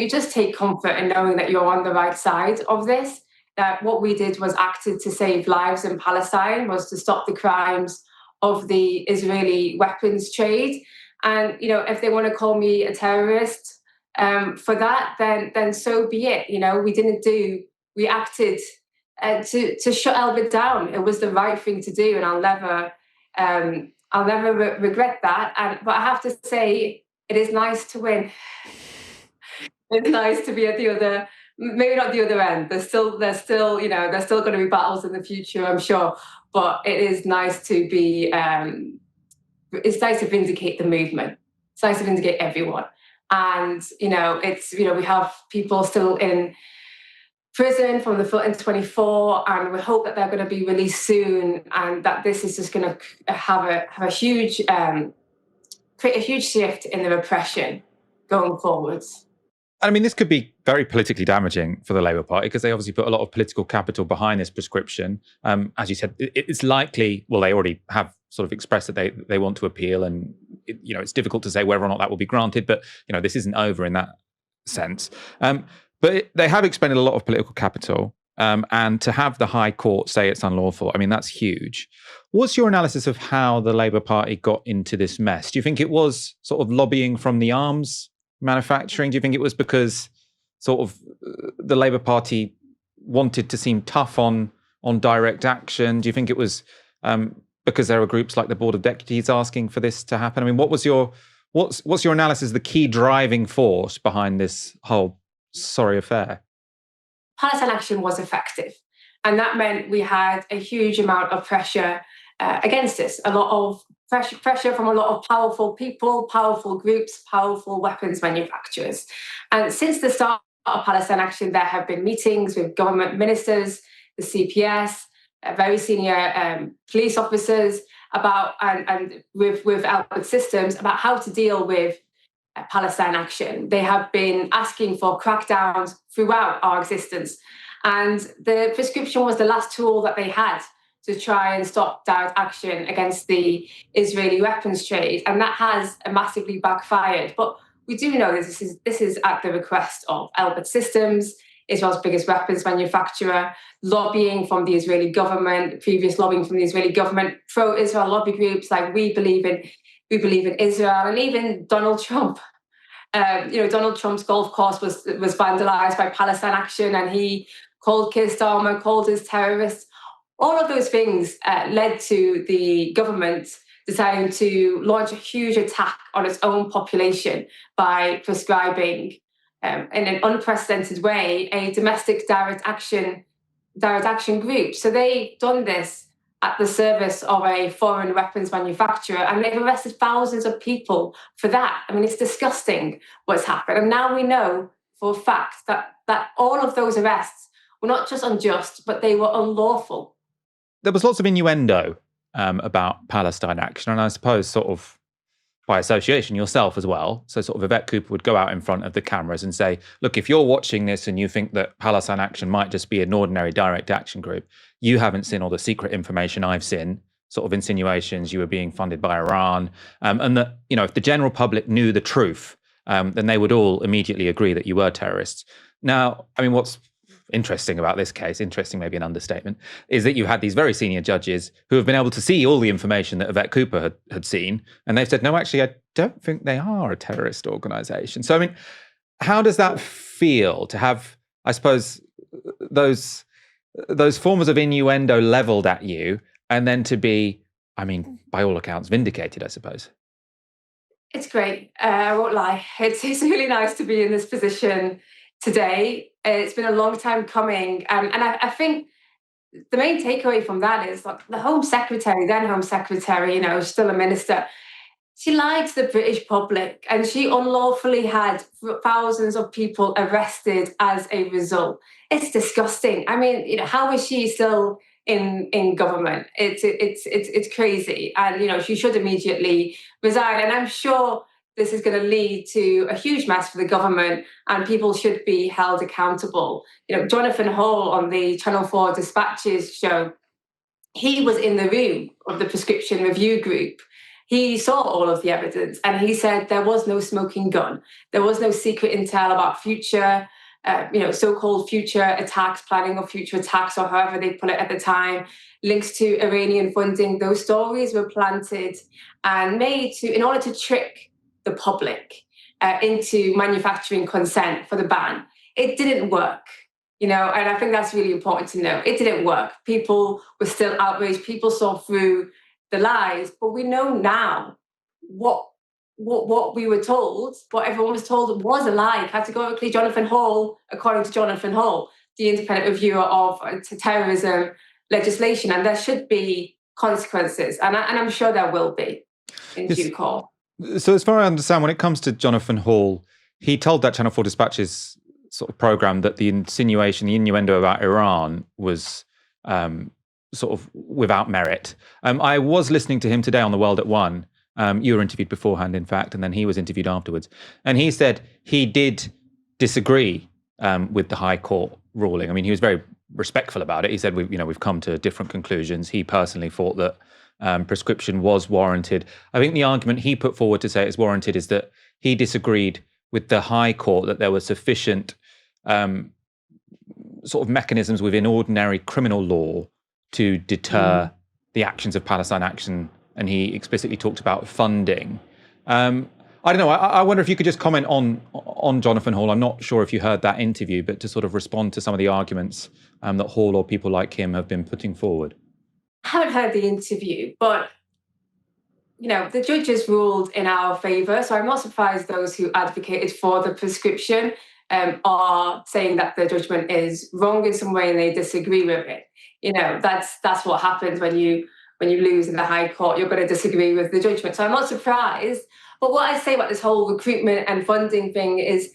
just take comfort in knowing that you're on the right side of this, that what we did was acted to save lives in Palestine, was to stop the crimes of the Israeli weapons trade. And, if they want to call me a terrorist, for that, then so be it. We acted to shut Elbit down. It was the right thing to do, and I'll never regret that. But I have to say, it is nice to win. It's nice to be at the other, maybe not the other end. There's still going to be battles in the future, I'm sure. But it is nice to be. It's nice to vindicate the movement. It's nice to vindicate everyone. And, we have people still in prison from the Filton 24, and we hope that they're going to be released soon, and that this is just going to have a huge create a huge shift in the repression going forwards. I mean, this could be very politically damaging for the Labour Party because they obviously put a lot of political capital behind this prescription. As you said, it's likely, well, they already have sort of expressed that they want to appeal, and it's difficult to say whether or not that will be granted, but this isn't over in that sense. But they have expended a lot of political capital, and to have the High Court say it's unlawful, I mean, that's huge. What's your analysis of how the Labour Party got into this mess? Do you think it was sort of lobbying from the arms manufacturing? Do you think it was because sort of the Labour Party wanted to seem tough on direct action? Do you think it was because there were groups like the Board of Deputies asking for this to happen? I mean, what's your analysis of the key driving force behind this whole sorry affair? Palestine Action was effective, and that meant we had a huge amount of pressure against us, a lot of pressure from a lot of powerful people, powerful groups, powerful weapons manufacturers. And since the start of Palestine Action, there have been meetings with government ministers, the CPS, very senior police officers about and with Albert Systems about how to deal with Palestine Action. They have been asking for crackdowns throughout our existence, and the prescription was the last tool that they had to try and stop direct action against the Israeli weapons trade, and that has massively backfired. But we do know that this is at the request of Albert Systems, Israel's biggest weapons manufacturer, lobbying from the Israeli government, previous lobbying from the Israeli government, pro-Israel lobby groups like We Believe in Israel, and even Donald Trump. Donald Trump's golf course was vandalized by Palestine Action, and he called Keir Starmer, called us terrorists. All of those things led to the government deciding to launch a huge attack on its own population by prescribing, in an unprecedented way, a domestic direct action group. So they've done this at the service of a foreign weapons manufacturer, and they've arrested thousands of people for that. I mean, it's disgusting what's happened. And now we know for a fact that all of those arrests were not just unjust, but they were unlawful. There was lots of innuendo about Palestine Action, and I suppose sort of by association yourself as well. So sort of Yvette Cooper would go out in front of the cameras and say, look, if you're watching this and you think that Palestine Action might just be an ordinary direct action group, you haven't seen all the secret information I've seen, sort of insinuations you were being funded by Iran, and that, if the general public knew the truth, then they would all immediately agree that you were terrorists. Now, I mean, what's interesting about this case, interesting maybe an understatement, is that you had these very senior judges who have been able to see all the information that Yvette Cooper had seen, and they've said, no, actually, I don't think they are a terrorist organisation. So, I mean, how does that feel to have, I suppose, those forms of innuendo levelled at you, and then to be, I mean, by all accounts, vindicated, I suppose? It's great. I won't lie. It's really nice to be in this position today. It's been a long time coming. And I think the main takeaway from that is like the Home Secretary, then Home Secretary, still a minister, she lied to the British public, and she unlawfully had thousands of people arrested as a result. It's disgusting. I mean, how is she still in government? It's crazy. And, she should immediately resign. And I'm sure this is going to lead to a huge mess for the government, and people should be held accountable. Jonathan Hall on the Channel 4 Dispatches show, he was in the room of the prescription review group. He saw all of the evidence, and he said there was no smoking gun. There was no secret intel about future, so-called future attacks, planning of future attacks, or however they put it at the time, links to Iranian funding. Those stories were planted and made in order to trick the public into manufacturing consent for the ban. It didn't work, and I think that's really important to know. It didn't work. People were still outraged. People saw through the lies, but we know now what we were told, what everyone was told was a lie. Categorically, Jonathan Hall, according to Jonathan Hall, the independent reviewer of terrorism legislation, and there should be consequences, and I'm sure there will be in due course. So as far as I understand, when it comes to Jonathan Hall, he told that Channel 4 Dispatches sort of program that the insinuation, the innuendo about Iran was sort of without merit. I was listening to him today on The World at One. You were interviewed beforehand, in fact, and then he was interviewed afterwards. And he said he did disagree with the High Court ruling. I mean, he was very respectful about it. He said, we've come to different conclusions. He personally thought that prescription was warranted. I think the argument he put forward to say it's warranted is that he disagreed with the High Court that there were sufficient sort of mechanisms within ordinary criminal law to deter the actions of Palestine Action, and he explicitly talked about funding. I don't know. I wonder if you could just comment on Jonathan Hall. I'm not sure if you heard that interview, but to sort of respond to some of the arguments that Hall or people like him have been putting forward. I haven't heard the interview, but the judges ruled in our favour, so I'm not surprised those who advocated for the prescription are saying that the judgment is wrong in some way and they disagree with it. That's what happens when you lose in the High Court. You're going to disagree with the judgment. So I'm not surprised. But what I say about this whole recruitment and funding thing is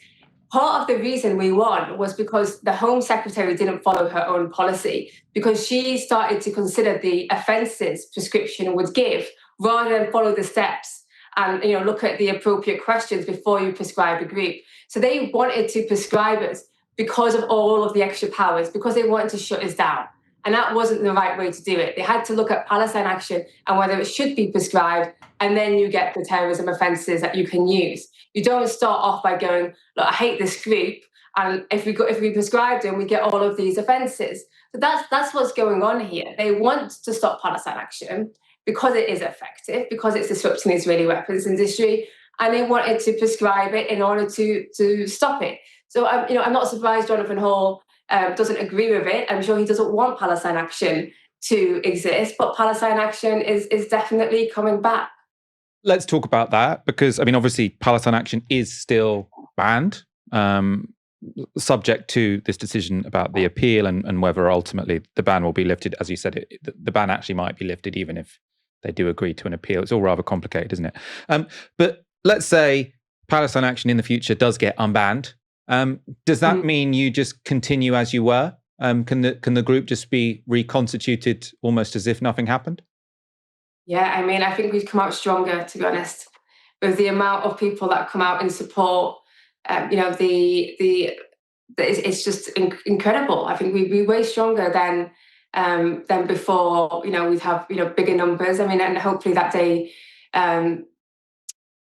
part of the reason we won was because the Home Secretary didn't follow her own policy, because she started to consider the offences prescription would give rather than follow the steps and look at the appropriate questions before you prescribe a group. So they wanted to prescribe us because of all of the extra powers, because they wanted to shut us down. And that wasn't the right way to do it. They had to look at Palestine Action and whether it should be prescribed, and then you get the terrorism offences that you can use. You don't start off by going, look, I hate this group, and if we prescribe them, we get all of these offences. So that's what's going on here. They want to stop Palestine Action because it is effective, because it's disrupting the Israeli weapons industry, and they wanted to prescribe it in order to stop it. So I'm not surprised Jonathan Hall doesn't agree with it. I'm sure he doesn't want Palestine Action to exist, but Palestine Action is definitely coming back. Let's talk about that, because, obviously Palestine Action is still banned, subject to this decision about the appeal and whether ultimately the ban will be lifted. As you said, the ban actually might be lifted even if they do agree to an appeal. It's all rather complicated, isn't it? But let's say Palestine Action in the future does get unbanned. Does that mean you just continue as you were? Can the group just be reconstituted almost as if nothing happened? Yeah, I think we've come out stronger, to be honest, with the amount of people that come out in support. It's just incredible. I think we're way stronger than before. We'd have bigger numbers. And hopefully that day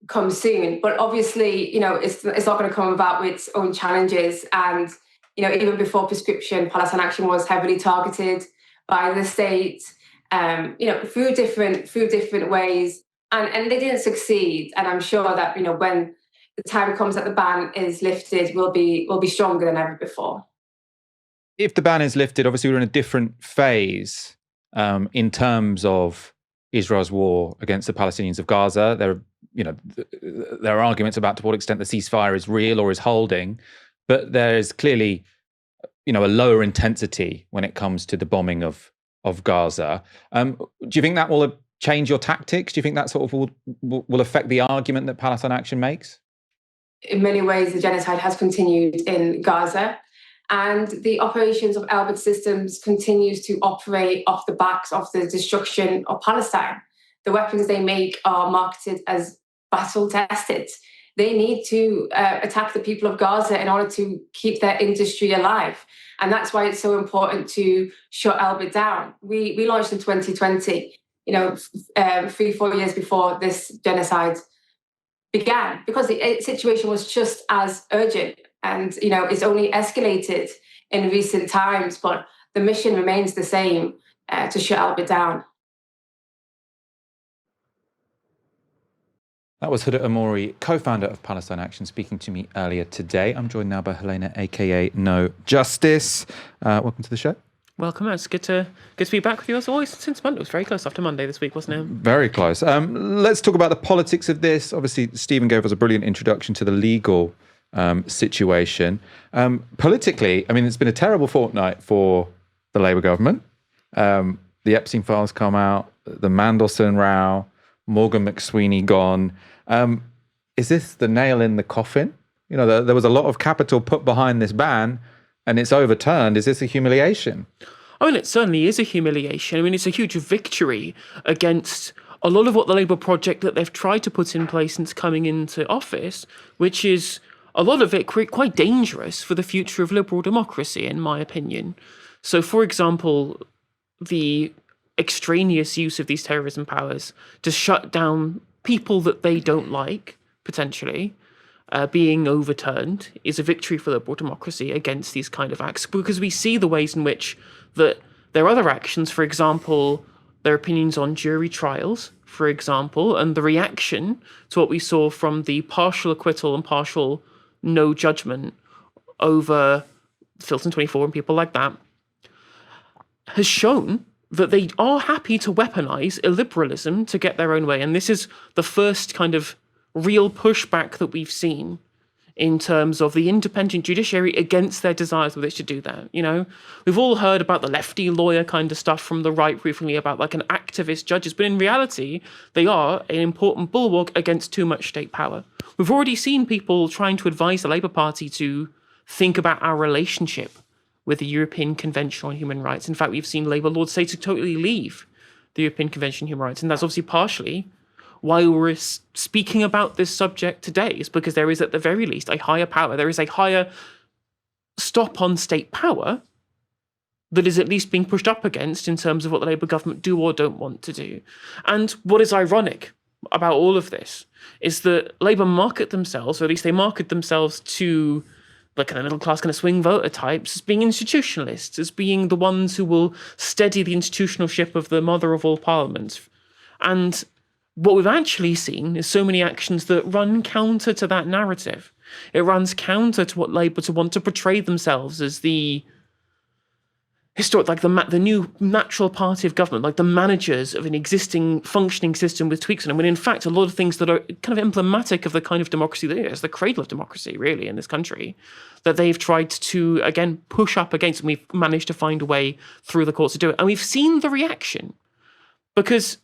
comes soon. But obviously, it's not going to come about with its own challenges. And even before prescription, Palestine Action was heavily targeted by the state. Through different ways, and they didn't succeed. And I'm sure that when the time comes that the ban is lifted, we'll be stronger than ever before. If the ban is lifted, obviously we're in a different phase in terms of Israel's war against the Palestinians of Gaza. There are arguments about to what extent the ceasefire is real or is holding, but there is clearly a lower intensity when it comes to the bombing of Gaza. Do you think that will change your tactics? Do you think that sort of will affect the argument that Palestine Action makes? In many ways, the genocide has continued in Gaza, and the operations of Elbit Systems continues to operate off the backs of the destruction of Palestine. The weapons they make are marketed as battle tested. They need to attack the people of Gaza in order to keep their industry alive. And that's why it's so important to shut Elbit down. We launched in 2020, 3-4 years before this genocide began, because the situation was just as urgent. And, it's only escalated in recent times, but the mission remains the same, to shut Elbit down. That was Huda Amori, co-founder of Palestine Action, speaking to me earlier today. I'm joined now by Helena, aka No Justice. Welcome to the show. Welcome. It's good to be back with you as always since Monday. It was very close after Monday this week, wasn't it? Very close. Let's talk about the politics of this. Obviously, Stephen gave us a brilliant introduction to the legal situation. Politically, it's been a terrible fortnight for the Labour government. The Epstein files come out, the Mandelson row, Morgan McSweeney gone. Is this the nail in the coffin? there was a lot of capital put behind this ban, and it's overturned. Is this a humiliation? I mean, it certainly is a humiliation. I mean, it's a huge victory against a lot of what the Labour project that they've tried to put in place since coming into office, which is a lot of it quite dangerous for the future of liberal democracy, in my opinion. So, for example, the extraneous use of these terrorism powers to shut down people that they don't like, potentially, being overturned is a victory for liberal democracy against these kind of acts, because we see the ways in which that there are other actions, for example, their opinions on jury trials, for example, and the reaction to what we saw from the partial acquittal and partial no judgment over Filton 24 and people like that, has shown that they are happy to weaponize illiberalism to get their own way. And this is the first kind of real pushback that we've seen in terms of the independent judiciary against their desires with which to do that. We've all heard about the lefty lawyer kind of stuff from the right recently about like an activist judges, but in reality, they are an important bulwark against too much state power. We've already seen people trying to advise the Labour Party to think about our relationship with the European Convention on Human Rights. In fact, we've seen Labour lords say to totally leave the European Convention on Human Rights, and that's obviously partially why we're speaking about this subject today, is because there is at the very least a higher power. There is a higher stop on state power that is at least being pushed up against in terms of what the Labour government do or don't want to do. And what is ironic about all of this is that Labour market themselves, or at least they market themselves to like kind of middle class kind of swing voter types, as being institutionalists, as being the ones who will steady the institutional ship of the mother of all parliaments. And what we've actually seen is so many actions that run counter to that narrative. It runs counter to what Labour to want to portray themselves as the historic, like the new natural party of government, like the managers of an existing functioning system with tweaks in them, when in fact a lot of things that are kind of emblematic of the kind of democracy that is, the cradle of democracy really in this country, that they've tried to, again, push up against, and we've managed to find a way through the courts to do it. And we've seen the reaction, because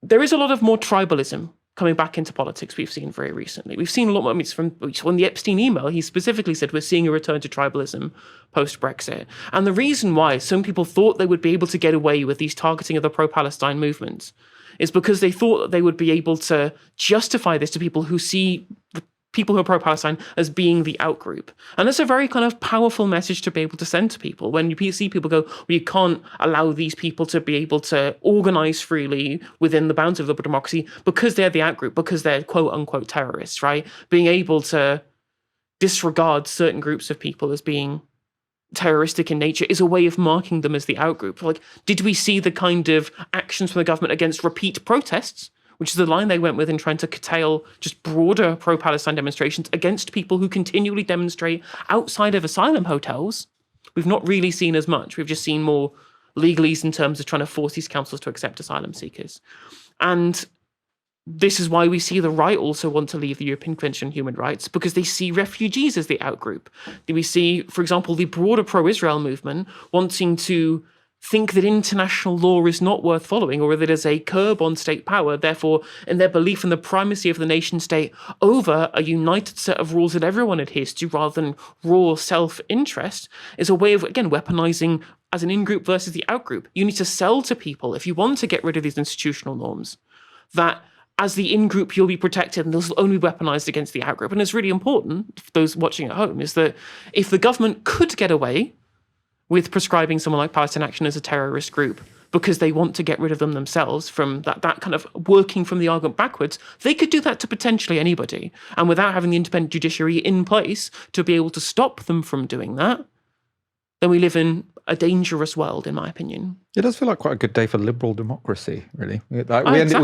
there is a lot of more tribalism coming back into politics we've seen very recently. We've seen a lot more, from the Epstein email, he specifically said we're seeing a return to tribalism post-Brexit. And the reason why some people thought they would be able to get away with these targeting of the pro-Palestine movements is because they thought that they would be able to justify this to people who see the people who are pro-Palestine as being the outgroup. And that's a very kind of powerful message to be able to send to people. When you see people go, well, you can't allow these people to be able to organize freely within the bounds of liberal democracy because they're the outgroup, because they're quote-unquote terrorists, right? Being able to disregard certain groups of people as being terroristic in nature is a way of marking them as the outgroup. Like, did we see the kind of actions from the government against repeat protests, which is the line they went with in trying to curtail just broader pro-Palestine demonstrations against people who continually demonstrate outside of asylum hotels? We've not really seen as much. We've just seen more legalese in terms of trying to force these councils to accept asylum seekers. And this is why we see the right also want to leave the European Convention on Human Rights, because they see refugees as the outgroup. We see, for example, the broader pro-Israel movement wanting to think that international law is not worth following, or that it is a curb on state power, therefore, in their belief in the primacy of the nation state over a united set of rules that everyone adheres to rather than raw self-interest, is a way of, again, weaponizing as an in-group versus the out-group. You need to sell to people, if you want to get rid of these institutional norms, that as the in-group you'll be protected and this will only be weaponized against the out-group. And it's really important, for those watching at home, is that if the government could get away with prescribing someone like Palestine Action as a terrorist group because they want to get rid of them themselves, from that kind of working from the argument backwards, they could do that to potentially anybody. And without having the independent judiciary in place to be able to stop them from doing that, then we live in a dangerous world, in my opinion. It does feel like quite a good day for liberal democracy, really. We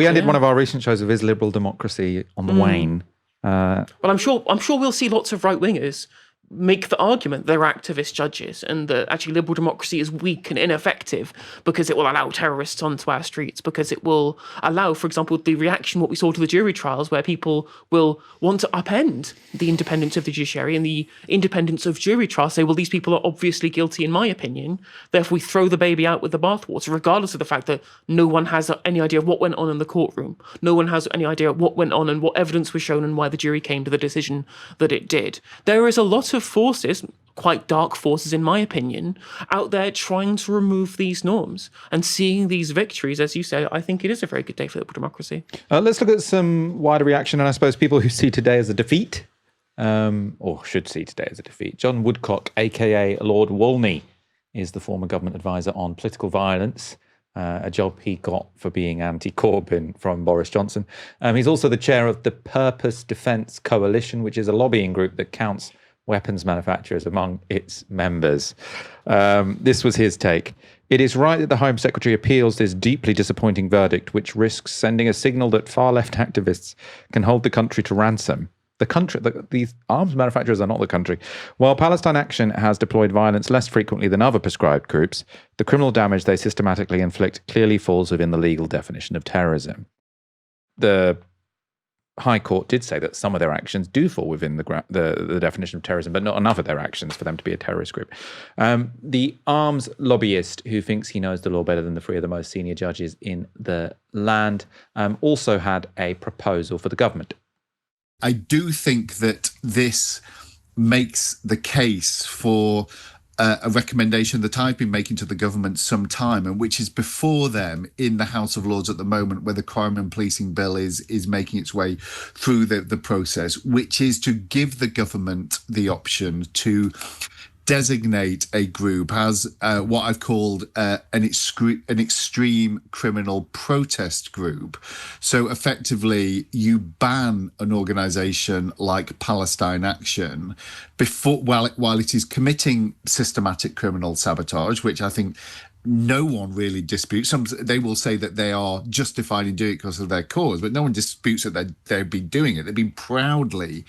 ended one of our recent shows with, is liberal democracy on the wane? Well, I'm sure we'll see lots of right-wingers make the argument they're activist judges and that actually liberal democracy is weak and ineffective because it will allow terrorists onto our streets, because it will allow, for example, the reaction, what we saw to the jury trials, where people will want to upend the independence of the judiciary and the independence of jury trials, say, well, these people are obviously guilty in my opinion, therefore we throw the baby out with the bathwater, regardless of the fact that no one has any idea of what went on in the courtroom. No one has any idea what went on and what evidence was shown and why the jury came to the decision that it did. There is a lot of forces, quite dark forces in my opinion, out there trying to remove these norms, and seeing these victories, as you say, I think it is a very good day for liberal democracy. Let's look at some wider reaction, and I suppose people who see today as a defeat, or should see today as a defeat. John Woodcock, aka Lord Wolney, is the former government advisor on political violence, a job he got for being anti-Corbyn from Boris Johnson. He's also the chair of the Purpose Defence Coalition, which is a lobbying group that counts weapons manufacturers among its members. This was his take. It is right that the Home Secretary appeals this deeply disappointing verdict, which risks sending a signal that far-left activists can hold the country to ransom. The country, these arms manufacturers are not the country. While Palestine Action has deployed violence less frequently than other prescribed groups, the criminal damage they systematically inflict clearly falls within the legal definition of terrorism. The High Court did say that some of their actions do fall within the definition of terrorism, but not enough of their actions for them to be a terrorist group. The arms lobbyist, who thinks he knows the law better than the three of the most senior judges in the land, also had a proposal for the government. I do think that this makes the case for a recommendation that I've been making to the government some time, and which is before them in the House of Lords at the moment, where the crime and policing bill is making its way through the process, which is to give the government the option to designate a group as what I've called an extreme criminal protest group. So effectively, you ban an organisation like Palestine Action while it is committing systematic criminal sabotage, which I think no one really disputes. They will say that they are justified in doing it because of their cause, but no one disputes that they've been doing it. They've been proudly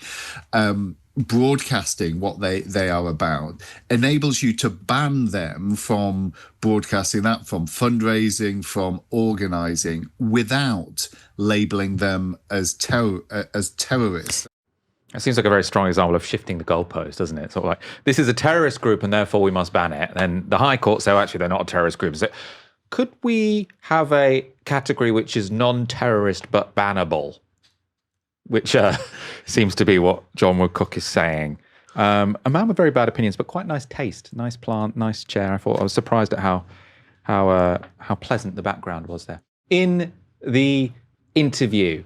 broadcasting what they are about. Enables you to ban them from broadcasting that, from fundraising, from organising, without labelling them as terrorists. It seems like a very strong example of shifting the goalpost, doesn't it? Sort of like, this is a terrorist group and therefore we must ban it. And then the High Court say, actually, they're not a terrorist group. So could we have a category which is non-terrorist but bannable? Which seems to be what John Woodcock is saying. A man with very bad opinions, but quite nice taste, nice plant, nice chair. I was surprised at how pleasant the background was there. In the interview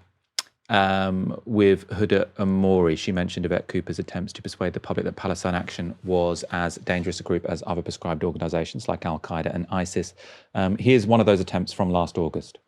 with Huda Amori, she mentioned Yvette Cooper's attempts to persuade the public that Palestine Action was as dangerous a group as other prescribed organisations like Al-Qaeda and ISIS. Here's one of those attempts from last August.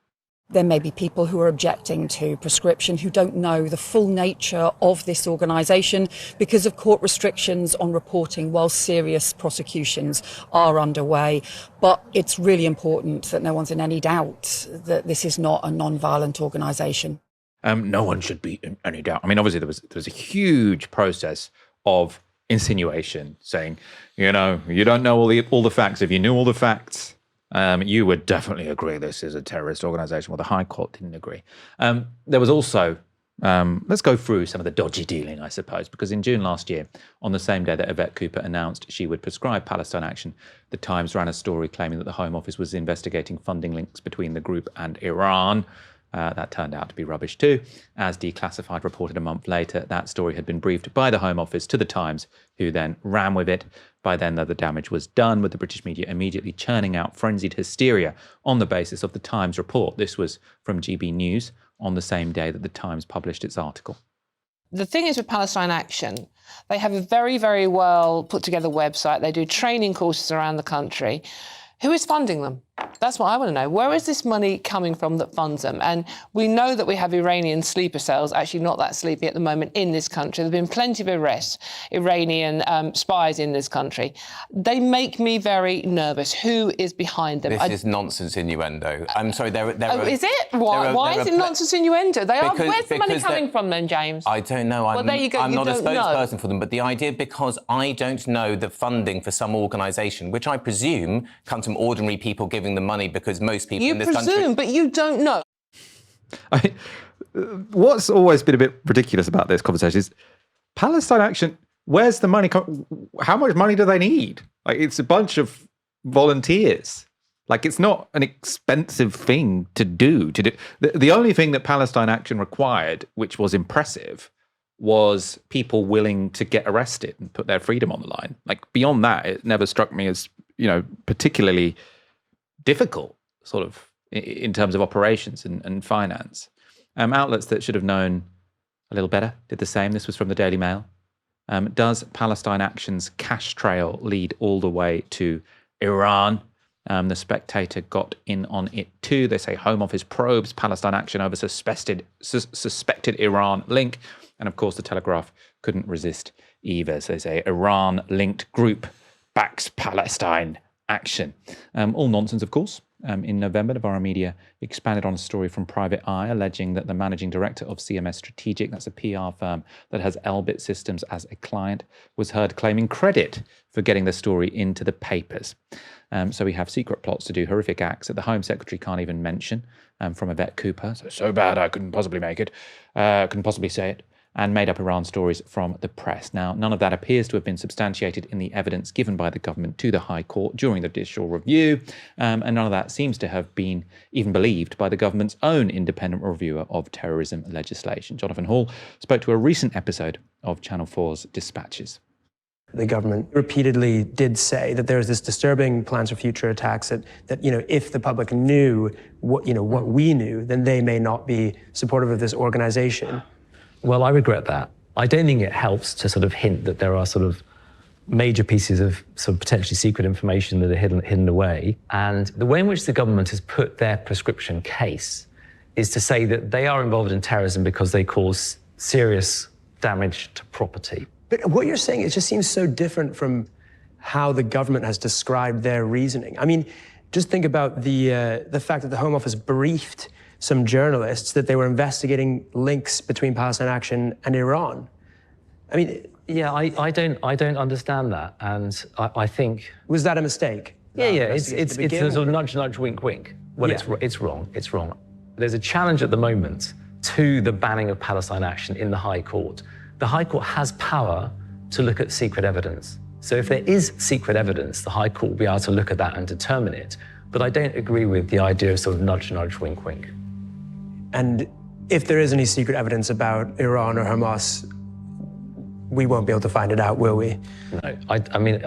There may be people who are objecting to prescription who don't know the full nature of this organisation because of court restrictions on reporting while serious prosecutions are underway. But it's really important that no one's in any doubt that this is not a non-violent organisation. No one should be in any doubt. I mean, obviously there was a huge process of insinuation saying, you know, you don't know all the facts. If you knew all the facts, you would definitely agree this is a terrorist organisation. Well, the High Court didn't agree. There was also, let's go through some of the dodgy dealing, I suppose, because in June last year, on the same day that Yvette Cooper announced she would prescribe Palestine Action, the Times ran a story claiming that the Home Office was investigating funding links between the group and Iran. That turned out to be rubbish too. As Declassified reported a month later, that story had been briefed by the Home Office to the Times, who then ran with it. By then, though, the damage was done, with the British media immediately churning out frenzied hysteria on the basis of the Times report. This was from GB News on the same day that the Times published its article. The thing is with Palestine Action, they have a very, very well put together website. They do training courses around the country. Who is funding them? That's what I want to know. Where is this money coming from that funds them? And we know that we have Iranian sleeper cells, actually not that sleepy at the moment in this country. There have been plenty of arrests, Iranian spies in this country. They make me very nervous. Who is behind them? This is nonsense innuendo. I'm sorry, is it? Why is it nonsense innuendo? Where's the money coming from then, James? I don't know. Well, there you go. I'm You not a don't know. spokesperson for them, but the idea, because I don't know the funding for some organisation, which I presume comes from ordinary people giving the money, because most people in this country... You presume, but you don't know. What's always been a bit ridiculous about this conversation is Palestine Action, where's the money? How much money do they need? Like, it's a bunch of volunteers. Like, it's not an expensive thing to do. The only thing that Palestine Action required, which was impressive, was people willing to get arrested and put their freedom on the line. Like, beyond that, it never struck me as, particularly difficult, sort of, in terms of operations and finance. Outlets that should have known a little better did the same. This was from the Daily Mail. Does Palestine Action's cash trail lead all the way to Iran? The Spectator got in on it too. They say Home Office probes Palestine Action over suspected Iran link. And of course, the Telegraph couldn't resist either. So they say Iran-linked group backs Palestine Action. All nonsense, of course. In November, Novara Media expanded on a story from Private Eye alleging that the managing director of CMS Strategic, that's a PR firm that has Elbit Systems as a client, was heard claiming credit for getting the story into the papers. So we have secret plots to do horrific acts that the Home Secretary can't even mention, from Yvette Cooper. So bad I couldn't possibly make it, couldn't possibly say it. And made up Iran stories from the press. Now, none of that appears to have been substantiated in the evidence given by the government to the High Court during the judicial review, and none of that seems to have been even believed by the government's own independent reviewer of terrorism legislation. Jonathan Hall spoke to a recent episode of Channel 4's Dispatches. The government repeatedly did say that there is this disturbing plans for future attacks, that if the public knew what we knew, then they may not be supportive of this organization. Well, I regret that. I don't think it helps to sort of hint that there are sort of major pieces of sort of potentially secret information that are hidden away. And the way in which the government has put their prescription case is to say that they are involved in terrorism because they cause serious damage to property. But what you're saying, it just seems so different from how the government has described their reasoning. I mean, just think about the fact that the Home Office briefed some journalists that they were investigating links between Palestine Action and Iran. I mean, yeah, I don't understand that, and I think, was that a mistake? Yeah, it's a sort of nudge, wink, wink. Well, yeah. It's wrong. It's wrong. There's a challenge at the moment to the banning of Palestine Action in the High Court. The High Court has power to look at secret evidence. So if there is secret evidence, the High Court will be able to look at that and determine it. But I don't agree with the idea of sort of nudge, wink, wink. And if there is any secret evidence about Iran or Hamas, we won't be able to find it out, will we? No, I mean,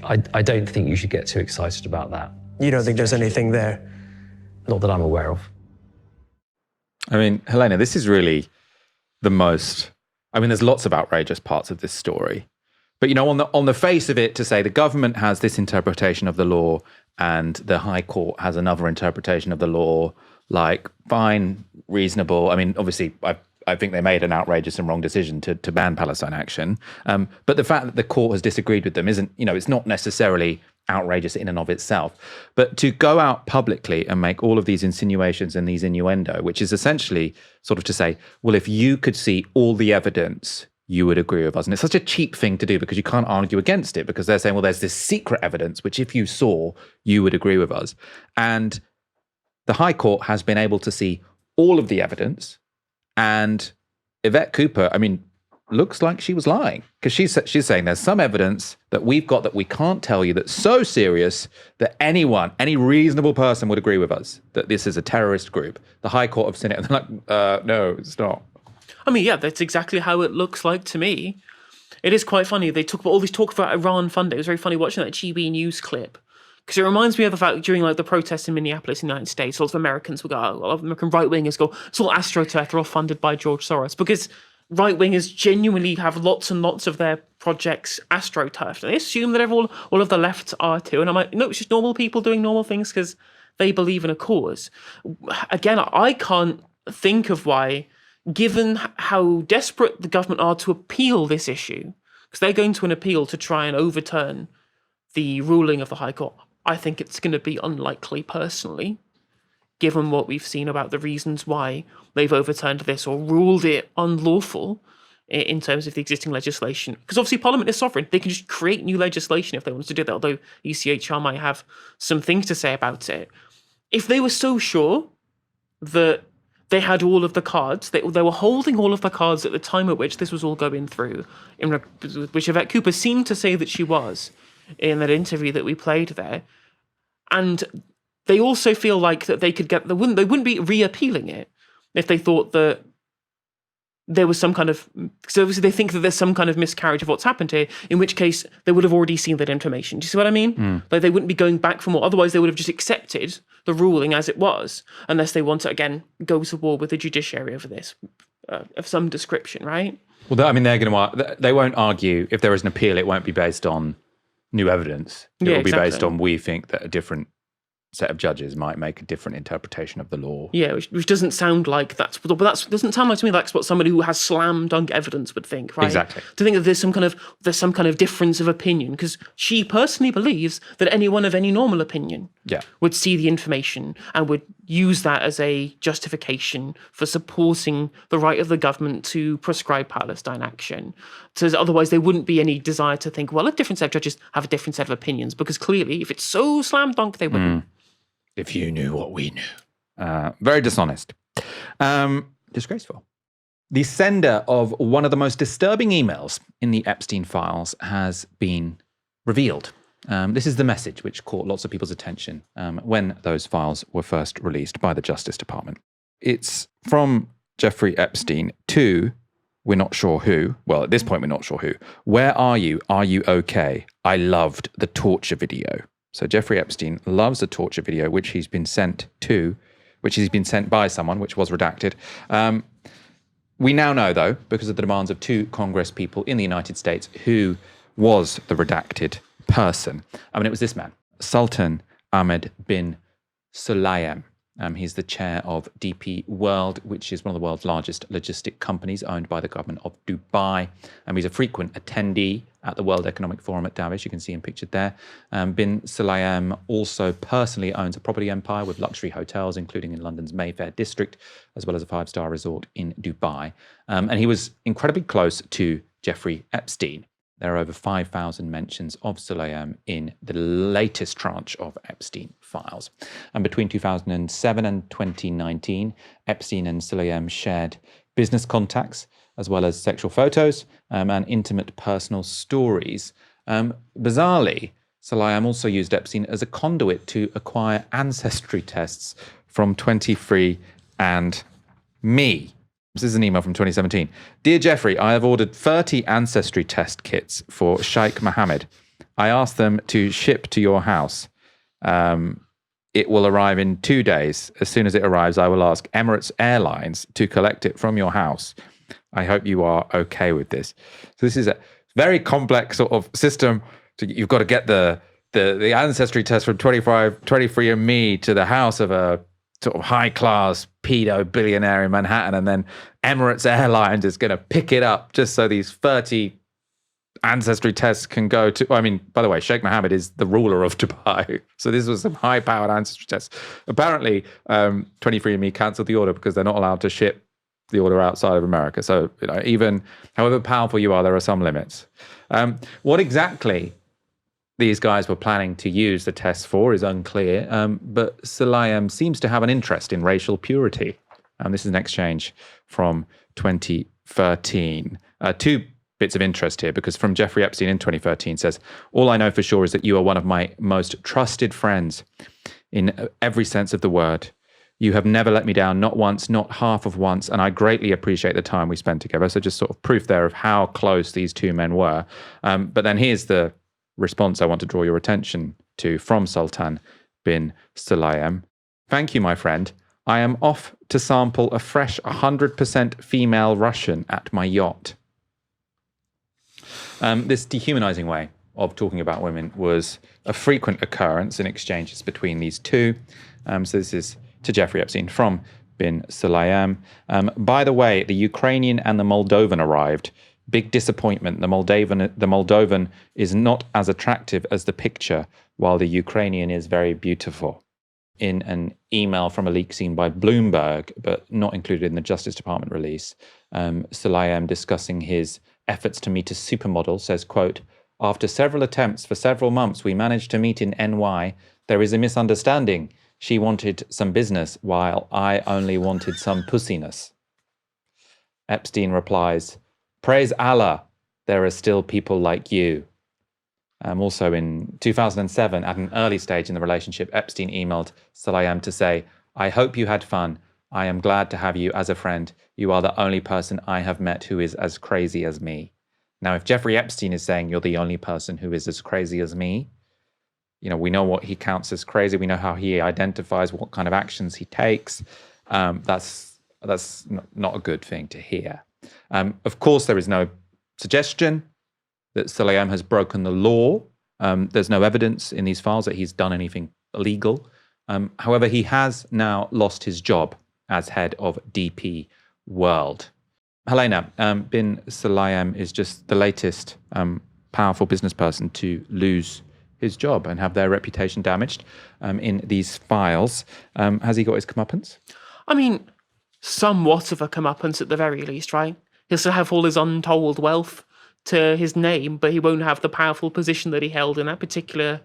I don't think you should get too excited about that. You don't think there's anything there? Not that I'm aware of. I mean, Helena, this is really the most... I mean, there's lots of outrageous parts of this story. But, on the face of it, to say the government has this interpretation of the law and the High Court has another interpretation of the law, like, fine, reasonable. I mean, obviously, I think they made an outrageous and wrong decision to ban Palestine Action. But the fact that the court has disagreed with them isn't, it's not necessarily outrageous in and of itself. But to go out publicly and make all of these insinuations and these innuendo, which is essentially sort of to say, well, if you could see all the evidence, you would agree with us. And it's such a cheap thing to do because you can't argue against it, because they're saying, well, there's this secret evidence, which if you saw, you would agree with us. And the High Court has been able to see all of the evidence, and Yvette Cooper, I mean, looks like she was lying, because she's saying there's some evidence that we've got that we can't tell you that's so serious that any reasonable person would agree with us that this is a terrorist group. The High Court have seen it and they're like, no, it's not. I mean, yeah, that's exactly how it looks like to me. It is quite funny. They took all this talk about Iran funding. It was very funny watching that GB News clip, because it reminds me of the fact during the protests in Minneapolis in the United States, lots of Americans would go, a lot of American right-wingers go, it's all AstroTurf, they're all funded by George Soros, because right-wingers genuinely have lots and lots of their projects AstroTurfed. And they assume that all of the left are too. And I'm like, no, it's just normal people doing normal things, because they believe in a cause. Again, I can't think of why, given how desperate the government are to appeal this issue, because they're going to an appeal to try and overturn the ruling of the High Court, I think it's going to be unlikely personally, given what we've seen about the reasons why they've overturned this or ruled it unlawful in terms of the existing legislation. Because obviously Parliament is sovereign. They can just create new legislation if they wanted to do that, although ECHR might have some things to say about it. If they were so sure that they had all of the cards, they were holding all of the cards at the time at which this was all going through, which Yvette Cooper seemed to say that she was in that interview that we played there. And they also feel like that they could get, they wouldn't be reappealing it if they thought that there was some kind of, so obviously they think that there's some kind of miscarriage of what's happened here, in which case they would have already seen that information. Do you see what I mean? Like they wouldn't be going back for more. Otherwise they would have just accepted the ruling as it was, unless they want to, again, go to war with the judiciary over this of some description, right? Well, I mean, they won't argue if there is an appeal, it won't be based on new evidence. It will be based on, we think that a different set of judges might make a different interpretation of the law. Yeah, which doesn't sound like doesn't sound like to me like what somebody who has slam dunk evidence would think, right? Exactly. To think that there's some kind of difference of opinion, because she personally believes that anyone of any normal opinion would see the information and would use that as a justification for supporting the right of the government to prescribe Palestine action. So otherwise there wouldn't be any desire to think, well, a different set of judges have a different set of opinions, because clearly if it's so slam dunk, they wouldn't. If you knew what we knew. Very dishonest. Disgraceful. The sender of one of the most disturbing emails in the Epstein files has been revealed. This is the message which caught lots of people's attention when those files were first released by the Justice Department. It's from Jeffrey Epstein to, we're not sure who. Well, at this point, we're not sure who. Where are you? Are you okay? I loved the torture video. So Jeffrey Epstein loves a torture video, which he's been sent by someone, which was redacted. We now know, though, because of the demands of 2 Congress people in the United States, who was the redacted person. I mean, it was this man, Sultan Ahmed bin Sulayem. He's the chair of DP World, which is one of the world's largest logistic companies owned by the government of Dubai. He's a frequent attendee at the World Economic Forum at Davos. You can see him pictured there. Bin Sulayem also personally owns a property empire with luxury hotels, including in London's Mayfair district, as well as a 5-star resort in Dubai. And he was incredibly close to Jeffrey Epstein. There are over 5,000 mentions of Sulayem in the latest tranche of Epstein files. And between 2007 and 2019, Epstein and Sulayem shared business contacts, as well as sexual photos and intimate personal stories. Bizarrely, Sulayem also used Epstein as a conduit to acquire ancestry tests from 23andMe. This is an email from 2017. Dear Jeffrey, I have ordered 30 ancestry test kits for Sheikh Mohammed. I asked them to ship to your house. It will arrive in 2 days. As soon as it arrives, I will ask Emirates Airlines to collect it from your house. I hope you are okay with this. So this is a very complex sort of system. You've got to get the ancestry test from 23andMe to the house of a sort of high-class pedo billionaire in Manhattan, and then Emirates Airlines is going to pick it up just so these 30 ancestry tests can go to... I mean, by the way, Sheikh Mohammed is the ruler of Dubai, so this was some high-powered ancestry tests. Apparently, 23andMe cancelled the order because they're not allowed to ship the order outside of America. So, even however powerful you are, there are some limits. What exactly these guys were planning to use the tests for is unclear, but Sulayem seems to have an interest in racial purity. This is an exchange from 2013. 2 bits of interest here, because from Jeffrey Epstein in 2013 says, all I know for sure is that you are one of my most trusted friends in every sense of the word. You have never let me down, not once, not half of once, and I greatly appreciate the time we spent together. So just sort of proof there of how close these 2 men were. But then here's the response I want to draw your attention to from Sultan bin Sulayem. Thank you, my friend. I am off to sample a fresh 100% female Russian at my yacht. This dehumanizing way of talking about women was a frequent occurrence in exchanges between these 2. So this is to Jeffrey Epstein from bin Sulayem. By the way, the Ukrainian and the Moldovan arrived. Big disappointment. The Moldovan is not as attractive as the picture, while the Ukrainian is very beautiful. In an email from a leak seen by Bloomberg, but not included in the Justice Department release, Sulayem, discussing his efforts to meet a supermodel, says, quote, "After several attempts for several months, we managed to meet in NY. There is a misunderstanding. She wanted some business, while I only wanted some pussiness." Epstein replies, "Praise Allah, there are still people like you." Also in 2007, at an early stage in the relationship, Epstein emailed Sulayem to say, "I hope you had fun. I am glad to have you as a friend. You are the only person I have met who is as crazy as me." Now, if Jeffrey Epstein is saying you're the only person who is as crazy as me, you know, we know what he counts as crazy. We know how he identifies what kind of actions he takes. That's not a good thing to hear. Of course, there is no suggestion that Sulayem has broken the law. There's no evidence in these files that he's done anything illegal. However, he has now lost his job as head of DP World. Helena, bin Sulayem is just the latest powerful business person to lose his job and have their reputation damaged in these files. Has he got his comeuppance? I mean, somewhat of a comeuppance at the very least, right? He'll still have all his untold wealth to his name, but he won't have the powerful position that he held in that particular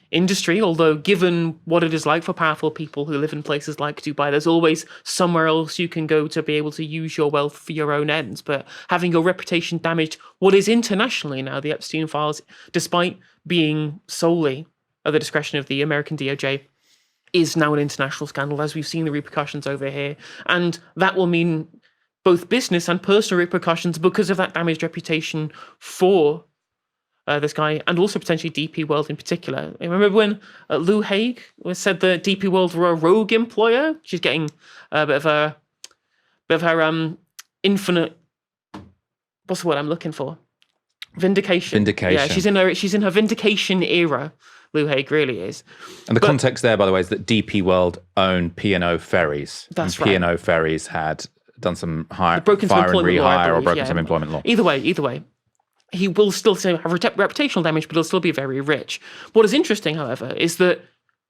industry. Although, given what it is like for powerful people who live in places like Dubai, there's always somewhere else you can go to be able to use your wealth for your own ends. But having your reputation damaged, what is internationally now the Epstein files, despite being solely at the discretion of the American DOJ, is now an international scandal, as we've seen the repercussions over here. And that will mean both business and personal repercussions because of that damaged reputation for this guy, and also potentially DP World in particular. I remember when Lou Haig said that DP World were a rogue employer. She's getting a bit of her infinite, what's the word I'm looking for? Vindication. Yeah, she's in her vindication era. Lou Haig really is. And the context there, by the way, is that DP World owned P&O Ferries. That's and right. P&O Ferries had done some fire and employment rehire law, or broken some employment law. Either way, he will still have reputational damage, but he'll still be very rich. What is interesting, however, is that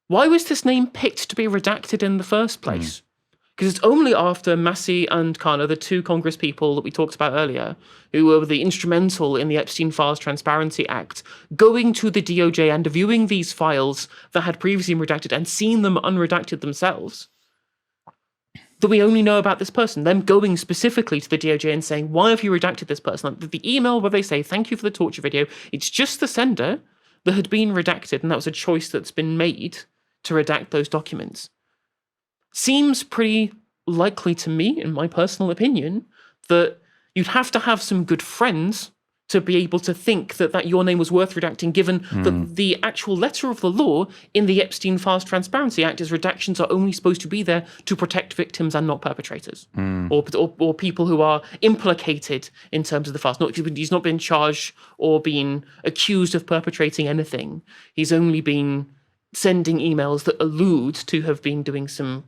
why was this name picked to be redacted in the first place? Because it's only after Massey and Khanna, the two Congress people that we talked about earlier, who were the instrumental in the Epstein Files Transparency Act, going to the DOJ and viewing these files that had previously been redacted and seeing them unredacted themselves, that we only know about this person, them going specifically to the DOJ and saying, "Why have you redacted this person?" Like the email where they say, "Thank you for the torture video," it's just the sender that had been redacted, and that was a choice that's been made to redact those documents. Seems pretty likely to me, in my personal opinion, that you'd have to have some good friends to be able to think that your name was worth redacting, given that the actual letter of the law in the Epstein Files Transparency Act is redactions are only supposed to be there to protect victims and not perpetrators, or people who are implicated in terms of the files. He's not been charged or been accused of perpetrating anything. He's only been sending emails that allude to have been doing some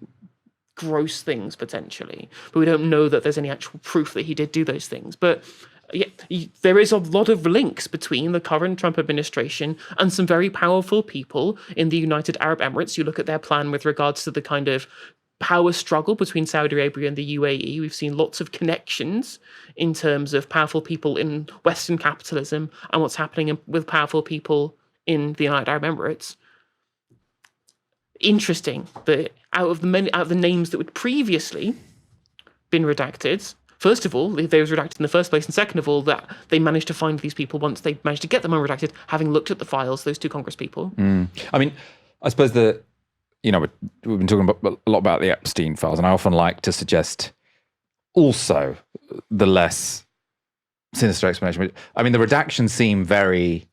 gross things, potentially. But we don't know that there's any actual proof that he did do those things. But yeah, there is a lot of links between the current Trump administration and some very powerful people in the United Arab Emirates. You look at their plan with regards to the kind of power struggle between Saudi Arabia and the UAE. We've seen lots of connections in terms of powerful people in Western capitalism and what's happening with powerful people in the United Arab Emirates. Interesting that out of the names that would previously been redacted, first of all, they was redacted in the first place, and second of all, that they managed to find these people once they managed to get them unredacted, having looked at the files, those two Congress people. I mean, I suppose we've been talking a lot about the Epstein files, and I often like to suggest also the less sinister explanation. I mean, the redactions seem very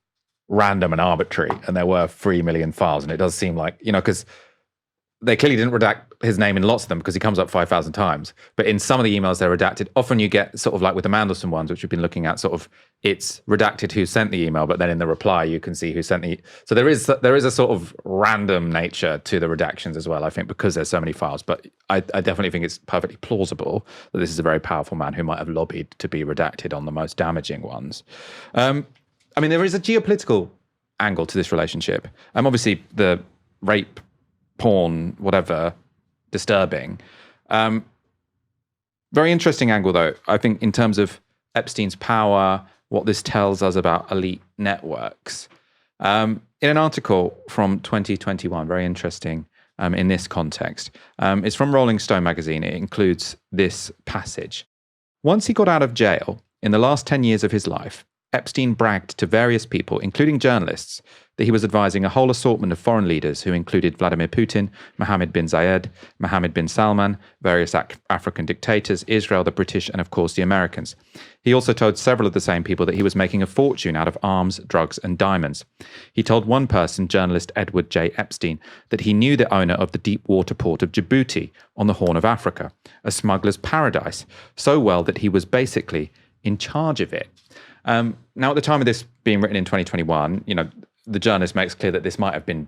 random and arbitrary, and there were 3 million files, and it does seem like, because they clearly didn't redact his name in lots of them because he comes up 5,000 times. But in some of the emails, they're redacted. Often you get sort of like with the Mandelson ones, which we've been looking at, sort of it's redacted who sent the email, but then in the reply, you can see who sent the... So there is a sort of random nature to the redactions as well, I think, because there's so many files. But I definitely think it's perfectly plausible that this is a very powerful man who might have lobbied to be redacted on the most damaging ones. I mean, there is a geopolitical angle to this relationship. Obviously, the rape, porn, whatever, disturbing. Very interesting angle, though, I think, in terms of Epstein's power, what this tells us about elite networks. In an article from 2021, very interesting in this context, it's from Rolling Stone magazine. It includes this passage. Once he got out of jail, in the last 10 years of his life, Epstein bragged to various people, including journalists, that he was advising a whole assortment of foreign leaders who included Vladimir Putin, Mohammed bin Zayed, Mohammed bin Salman, various African dictators, Israel, the British, and of course the Americans. He also told several of the same people that he was making a fortune out of arms, drugs, and diamonds. He told one person, journalist Edward J. Epstein, that he knew the owner of the deep water port of Djibouti on the Horn of Africa, a smuggler's paradise, so well that he was basically in charge of it. Now, at the time of this being written in 2021, the journalist makes clear that this might have been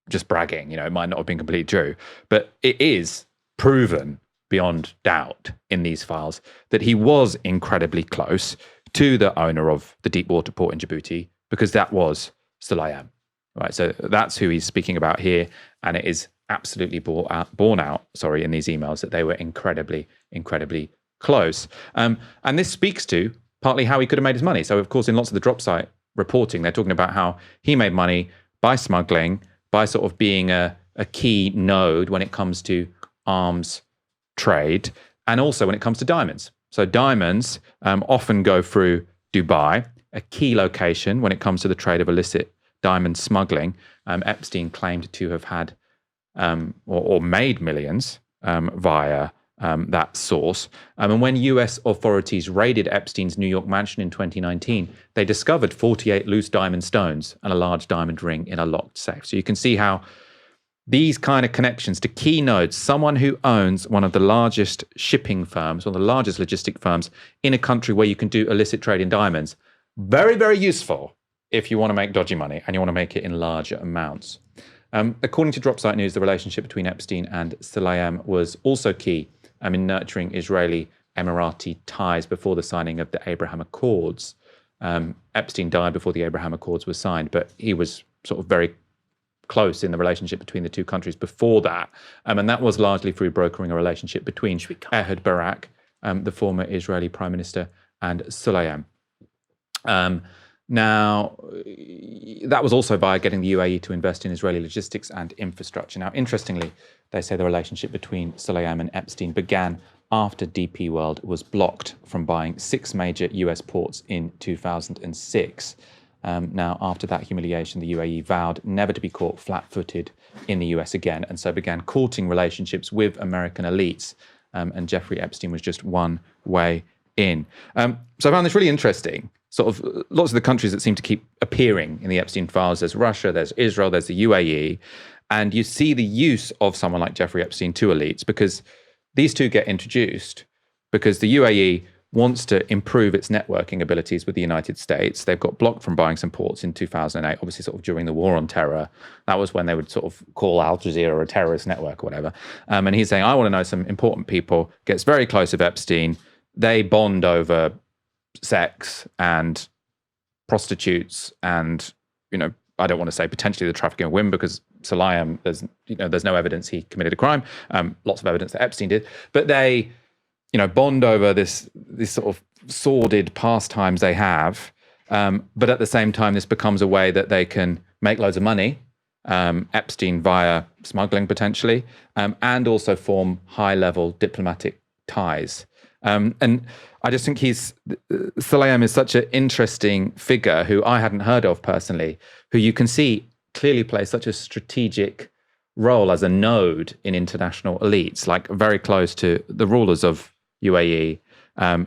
just bragging, it might not have been completely true, but it is proven beyond doubt in these files that he was incredibly close to the owner of the deep water port in Djibouti, because that was Sulayem, right? So that's who he's speaking about here, and it is absolutely borne out, in these emails that they were incredibly, incredibly close. And this speaks to partly how he could have made his money. So, of course, in lots of the drop site reporting, they're talking about how he made money by smuggling, by sort of being a key node when it comes to arms trade, and also when it comes to diamonds. So diamonds often go through Dubai, a key location when it comes to the trade of illicit diamond smuggling. Epstein claimed to have had or made millions via that source. And when US authorities raided Epstein's New York mansion in 2019, they discovered 48 loose diamond stones and a large diamond ring in a locked safe. So you can see how these kind of connections to key nodes, someone who owns one of the largest shipping firms, one of the largest logistic firms in a country where you can do illicit trade in diamonds, very, very useful if you want to make dodgy money and you want to make it in larger amounts. According to Dropsite News, the relationship between Epstein and Sulayem was also key in nurturing Israeli Emirati ties before the signing of the Abraham Accords. Epstein died before the Abraham Accords were signed, but he was sort of very close in the relationship between the two countries before that. And that was largely through brokering a relationship between Ehud Barak, the former Israeli Prime Minister, and Sulayem. Now, that was also via getting the UAE to invest in Israeli logistics and infrastructure. Now, interestingly, they say the relationship between Sulayem and Epstein began after DP World was blocked from buying 6 major US ports in 2006. Now, after that humiliation, the UAE vowed never to be caught flat-footed in the US again, and so began courting relationships with American elites. And Jeffrey Epstein was just one way in. So I found this really interesting. Sort of lots of the countries that seem to keep appearing in the Epstein files. There's Russia, there's Israel, there's the UAE. And you see the use of someone like Jeffrey Epstein to elites, because these two get introduced because the UAE wants to improve its networking abilities with the United States. They've got blocked from buying some ports in 2008, obviously sort of during the war on terror. That was when they would sort of call Al Jazeera a terrorist network or whatever. And he's saying, I want to know some important people, gets very close with Epstein. They bond over sex and prostitutes and, I don't want to say potentially the trafficking of women, because Sulayem, there's no evidence he committed a crime. Lots of evidence that Epstein did, but they, bond over this sort of sordid pastimes they have. But at the same time, this becomes a way that they can make loads of money. Epstein via smuggling potentially, and also form high-level diplomatic ties. And I just think Sulayem is such an interesting figure who I hadn't heard of personally, who you can see clearly plays such a strategic role as a node in international elites, like very close to the rulers of UAE,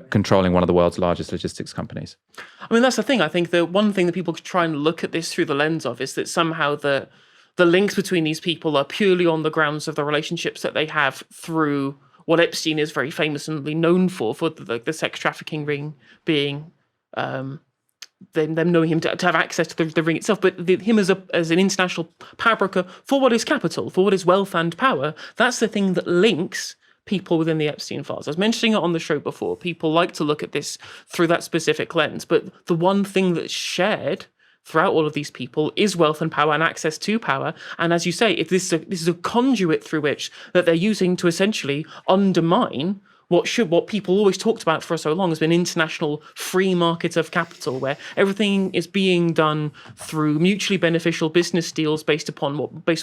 controlling one of the world's largest logistics companies. I mean, that's the thing. I think the one thing that people try and look at this through the lens of is that somehow the the links between these people are purely on the grounds of the relationships that they have through what Epstein is very famously known for the sex trafficking ring being them knowing him to have access to the ring itself, but him as an international power broker for what is capital, for what is wealth and power. That's the thing that links people within the Epstein files. I was mentioning it on the show before. People like to look at this through that specific lens, but the one thing that's shared throughout all of these people is wealth and power and access to power. And as you say, if this is a conduit through which that they're using to essentially undermine what people always talked about for so long has been international free market of capital, where everything is being done through mutually beneficial business deals based upon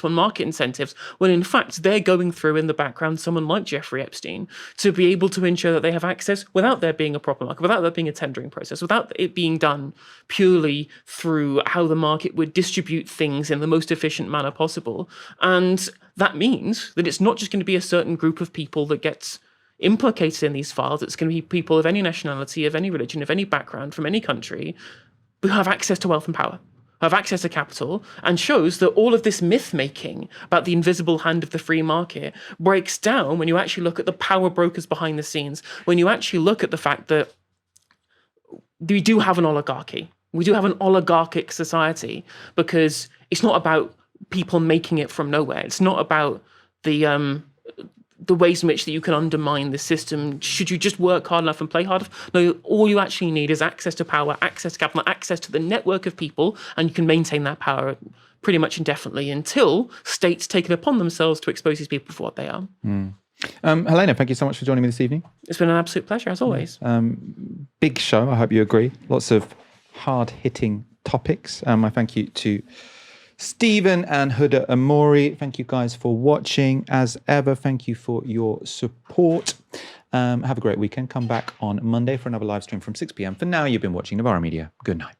market incentives, when in fact they're going through in the background someone like Jeffrey Epstein to be able to ensure that they have access without there being a proper market, without there being a tendering process, without it being done purely through how the market would distribute things in the most efficient manner possible. And that means that it's not just going to be a certain group of people that gets implicated in these files. It's going to be people of any nationality, of any religion, of any background, from any country, who have access to wealth and power, who have access to capital, and shows that all of this myth-making about the invisible hand of the free market breaks down when you actually look at the power brokers behind the scenes, when you actually look at the fact that we do have an oligarchy. We do have an oligarchic society, because it's not about people making it from nowhere. It's not about the ways in which that you can undermine the system should you just work hard enough and play hard enough. No, all you actually need is access to power, access to capital, access to the network of people, and you can maintain that power pretty much indefinitely until states take it upon themselves to expose these people for what they are. Helena, thank you so much for joining me this evening. It's been an absolute pleasure, as always. Big show, I hope you agree. Lots of hard-hitting topics. I thank you to Stephen and Huda Amori. Thank you guys for watching. As ever, thank you for your support. Have a great weekend. Come back on Monday for another live stream from 6 p.m. For now, you've been watching Novara Media. Good night.